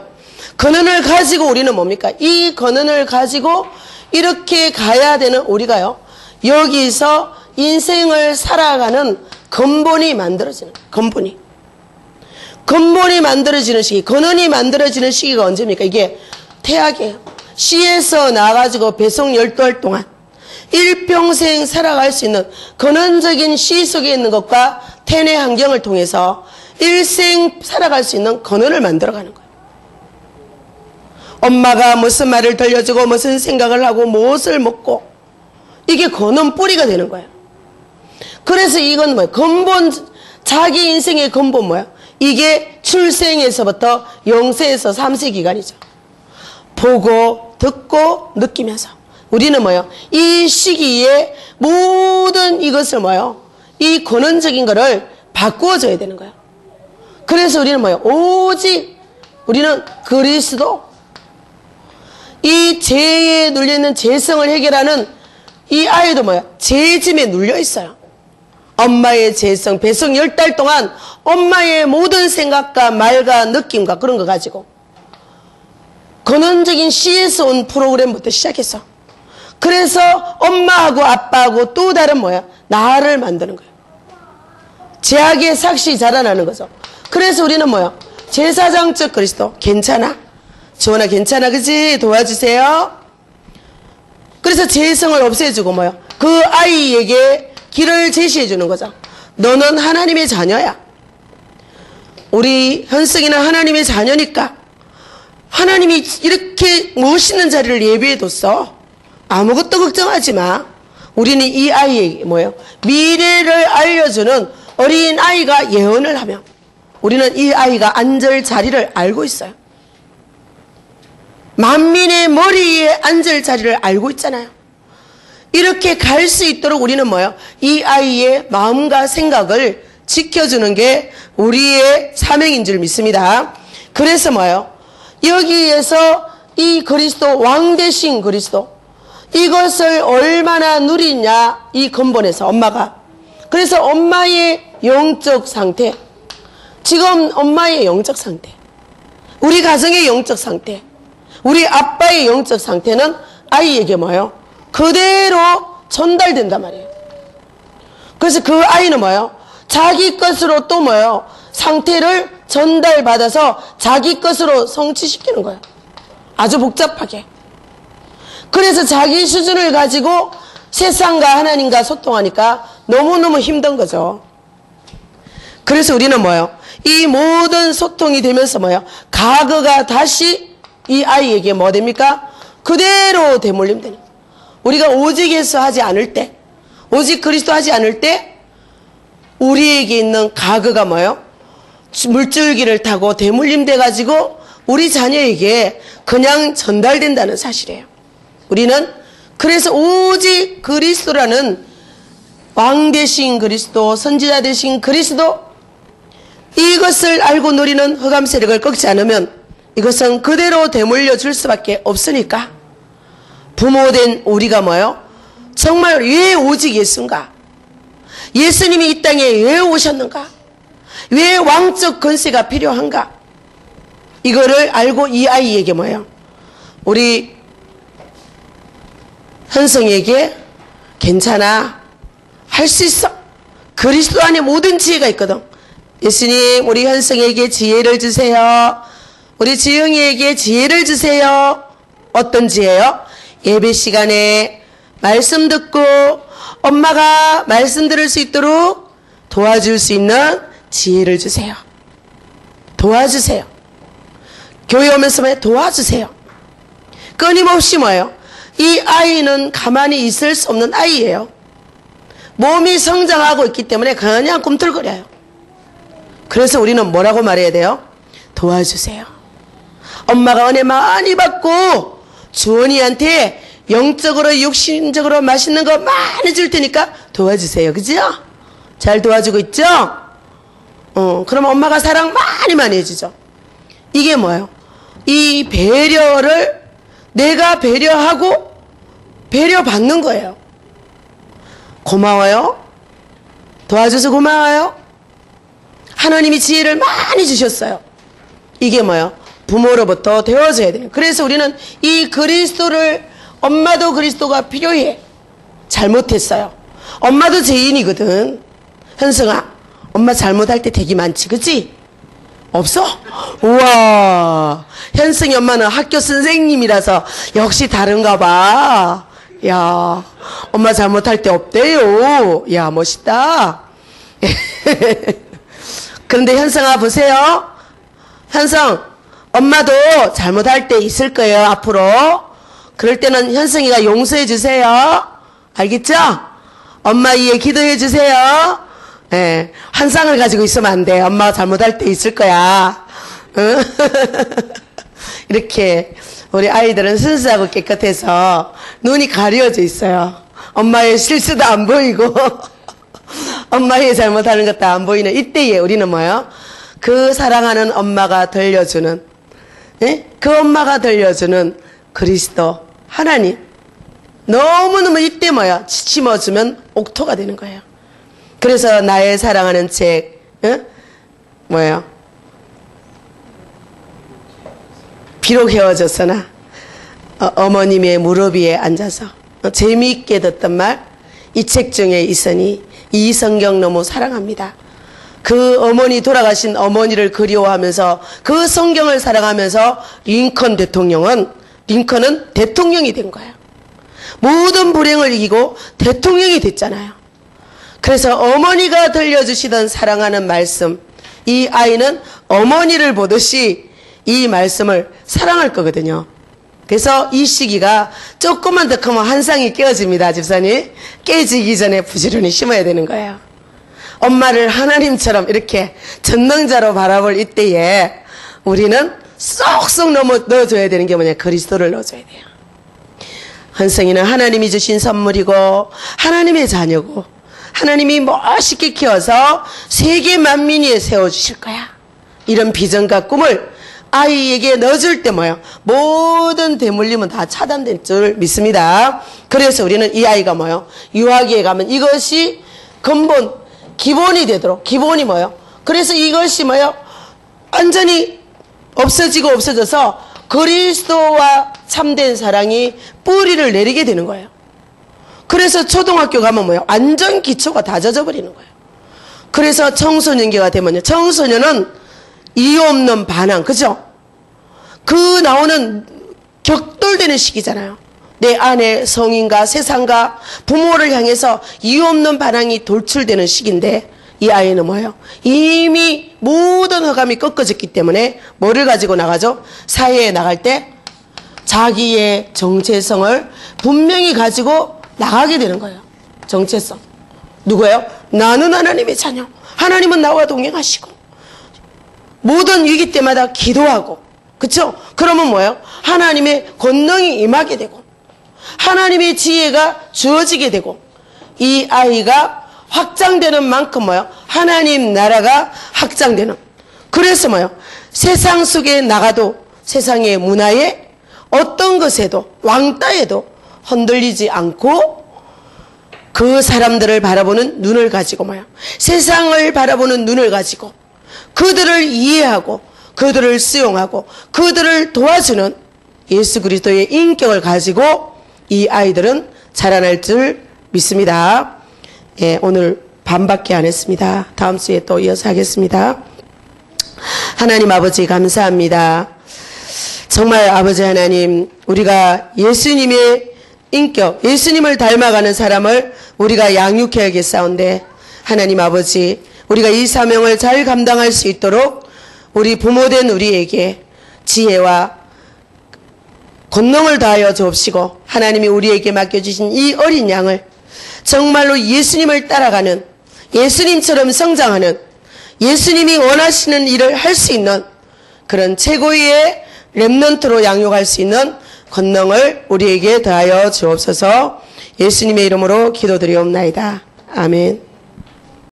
근원을 가지고 우리는 뭡니까? 이 근원을 가지고 이렇게 가야 되는 우리가요. 여기서 인생을 살아가는 근본이 만들어지는 거예요. 근본이 만들어지는 시기, 근원이 만들어지는 시기가 언제입니까? 이게 태학이에요. 시에서 나가지고 배송 12알 동안 일평생 살아갈 수 있는 근원적인 시 속에 있는 것과 태내 환경을 통해서 일생 살아갈 수 있는 근원을 만들어가는 거예요. 엄마가 무슨 말을 들려주고 무슨 생각을 하고 무엇을 먹고 이게 근원 뿌리가 되는 거예요. 그래서 이건 뭐예요? 근본, 자기 인생의 근본 뭐예요? 이게 출생에서부터 영세에서 3세 기간이죠. 보고 듣고 느끼면서 우리는 뭐예요? 이 시기에 모든 이것을 뭐예요? 이 근원적인 거를 바꾸어줘야 되는 거예요. 그래서 우리는 뭐예요? 오직 우리는 그리스도, 이 죄에 눌려있는 죄성을 해결하는 이 아이도 뭐예요? 죄짐에 눌려 있어요. 엄마의 죄성, 배성 10달 동안 엄마의 모든 생각과 말과 느낌과 그런 거 가지고 근원적인 C에서 온 프로그램부터 시작해서 그래서 엄마하고 아빠하고 또 다른 뭐야? 나를 만드는 거예요. 죄악의 삭시 자라나는 거죠. 그래서 우리는 뭐야? 제사장적 그리스도. 괜찮아? 지원아 괜찮아 그지? 도와주세요. 그래서 죄성을 없애주고 뭐야? 그 아이에게 길을 제시해 주는 거죠. 너는 하나님의 자녀야. 우리 현승이는 하나님의 자녀니까 하나님이 이렇게 멋있는 자리를 예비해 뒀어. 아무것도 걱정하지 마. 우리는 이 아이에게 뭐예요? 미래를 알려주는 어린 아이가 예언을 하며 우리는 이 아이가 앉을 자리를 알고 있어요. 만민의 머리에 앉을 자리를 알고 있잖아요. 이렇게 갈 수 있도록 우리는 뭐예요? 이 아이의 마음과 생각을 지켜주는 게 우리의 사명인 줄 믿습니다. 그래서 뭐예요? 여기에서 이 그리스도, 왕 대신 그리스도, 이것을 얼마나 누리냐, 이 근본에서 엄마가. 그래서 엄마의 영적 상태, 지금 엄마의 영적 상태, 우리 가정의 영적 상태, 우리 아빠의 영적 상태는 아이에게 뭐예요? 그대로 전달된단 말이에요. 그래서 그 아이는 뭐예요? 자기 것으로 또 뭐예요? 상태를 전달받아서 자기 것으로 성취시키는 거예요. 아주 복잡하게. 그래서 자기 수준을 가지고 세상과 하나님과 소통하니까 너무너무 힘든 거죠. 그래서 우리는 뭐예요? 이 모든 소통이 되면서 뭐예요? 과거가 다시 이 아이에게 뭐 됩니까? 그대로 되물림되는 거예요. 우리가 오직에서 하지 않을 때, 오직 그리스도 하지 않을 때 우리에게 있는 과거가 뭐예요? 물줄기를 타고 되물림돼 가지고 우리 자녀에게 그냥 전달된다는 사실이에요. 우리는 그래서 오직 그리스도라는 왕 대신 그리스도, 선지자 대신 그리스도, 이것을 알고 누리는 흑암 세력을 꺾지 않으면 이것은 그대로 되물려 줄 수밖에 없으니까 부모된 우리가 뭐예요? 정말 왜 오직 예수인가? 예수님이 이 땅에 왜 오셨는가? 왜 왕적 권세가 필요한가? 이거를 알고 이 아이에게 뭐예요? 우리 현성에게 괜찮아, 할 수 있어. 그리스도 안에 모든 지혜가 있거든. 예수님, 우리 현성에게 지혜를 주세요. 우리 지영이에게 지혜를 주세요. 어떤 지혜요? 예배 시간에 말씀 듣고 엄마가 말씀 들을 수 있도록 도와줄 수 있는 지혜를 주세요. 도와주세요. 교회 오면서 도와주세요. 끊임없이 뭐예요? 이 아이는 가만히 있을 수 없는 아이예요. 몸이 성장하고 있기 때문에 그냥 꿈틀거려요. 그래서 우리는 뭐라고 말해야 돼요? 도와주세요. 엄마가 은혜 많이 받고 주원이한테 영적으로 육신적으로 맛있는 거 많이 줄 테니까 도와주세요. 그죠? 잘 도와주고 있죠? 그럼 엄마가 사랑 많이 해주죠. 이게 뭐예요? 이 배려를 내가 배려하고 배려받는 거예요. 고마워요. 도와줘서 고마워요. 하나님이 지혜를 많이 주셨어요. 이게 뭐예요? 부모로부터 되어져야 돼요. 그래서 우리는 이 그리스도를, 엄마도 그리스도가 필요해. 잘못했어요. 엄마도 죄인이거든. 현승아, 엄마 잘못할 때 되게 많지, 그치? 없어? 우와, 현승이 엄마는 학교 선생님이라서 역시 다른가 봐. 야, 엄마 잘못할 때 없대요. 야, 멋있다. 그런데 현승아 보세요. 현승, 엄마도 잘못할 때 있을 거예요, 앞으로. 그럴 때는 현승이가 용서해 주세요. 알겠죠? 엄마 위에 기도해 주세요. 예, 환상을 가지고 있으면 안 돼. 엄마가 잘못할 때 있을 거야. 응? 이렇게 우리 아이들은 순수하고 깨끗해서 눈이 가려져 있어요. 엄마의 실수도 안 보이고 엄마의 잘못하는 것도 안 보이는 이때에 우리는 뭐예요? 그 사랑하는 엄마가 들려주는, 예? 그 엄마가 들려주는 그리스도 하나님, 너무너무 이때 뭐야? 지침어주면 옥토가 되는 거예요. 그래서 나의 사랑하는 책, 뭐예요? 비록 헤어졌으나 어머님의 무릎 위에 앉아서 재미있게 듣던 말, 이 책 중에 있으니 이 성경 너무 사랑합니다. 그 어머니, 돌아가신 어머니를 그리워하면서 그 성경을 사랑하면서 링컨 링컨은 대통령이 된 거예요. 모든 불행을 이기고 대통령이 됐잖아요. 그래서 어머니가 들려주시던 사랑하는 말씀, 이 아이는 어머니를 보듯이 이 말씀을 사랑할 거거든요. 그래서 이 시기가 조금만 더 크면 한상이 깨어집니다. 집사님, 깨지기 전에 부지런히 심어야 되는 거예요. 엄마를 하나님처럼 이렇게 전능자로 바라볼 이때에 우리는 쏙쏙 넣어줘야 되는 게 뭐냐? 그리스도를 넣어줘야 돼요. 한성이는 하나님이 주신 선물이고 하나님의 자녀고 하나님이 멋있게 키워서 세계 만민 위에 세워주실 거야. 이런 비전과 꿈을 아이에게 넣어줄 때 뭐예요? 모든 대물림은 다 차단될 줄 믿습니다. 그래서 우리는 이 아이가 뭐예요? 유아기에 가면 이것이 근본, 기본이 되도록, 기본이 뭐예요? 그래서 이것이 뭐예요? 완전히 없어져서 그리스도와 참된 사랑이 뿌리를 내리게 되는 거예요. 그래서 초등학교 가면 뭐예요? 완전 기초가 다 젖어버리는 거예요. 그래서 청소년기가 되면요. 청소년은 이유 없는 반항, 그죠? 그 나오는 격돌되는 시기잖아요. 내 안에 성인과 세상과 부모를 향해서 이유 없는 반항이 돌출되는 시기인데 이 아이는 뭐예요? 이미 모든 허감이 꺾어졌기 때문에 뭐를 가지고 나가죠? 사회에 나갈 때 자기의 정체성을 분명히 가지고 나가게 되는 거예요. 정체성. 누구예요? 나는 하나님의 자녀. 하나님은 나와 동행하시고 모든 위기 때마다 기도하고, 그쵸? 그러면 뭐예요? 하나님의 권능이 임하게 되고 하나님의 지혜가 주어지게 되고 이 아이가 확장되는 만큼 뭐예요? 하나님 나라가 확장되는. 그래서 뭐예요? 세상 속에 나가도 세상의 문화에 어떤 것에도 왕따에도 흔들리지 않고 그 사람들을 바라보는 눈을 가지고 뭐예요? 세상을 바라보는 눈을 가지고 그들을 이해하고 그들을 수용하고 그들을 도와주는 예수 그리스도의 인격을 가지고 이 아이들은 자라날 줄 믿습니다. 예, 오늘 반밖에 안 했습니다. 다음 주에 또 이어서 하겠습니다. 하나님 아버지 감사합니다. 정말 아버지 하나님, 우리가 예수님의 인격, 예수님을 닮아가는 사람을 우리가 양육해야겠사온데 하나님 아버지, 우리가 이 사명을 잘 감당할 수 있도록 우리 부모된 우리에게 지혜와 권능을 다하여 주옵시고 하나님이 우리에게 맡겨주신 이 어린 양을 정말로 예수님을 따라가는, 예수님처럼 성장하는, 예수님이 원하시는 일을 할 수 있는 그런 최고의 렘넌트로 양육할 수 있는 권능을 우리에게 더하여 주옵소서. 예수님의 이름으로 기도드리옵나이다. 아멘.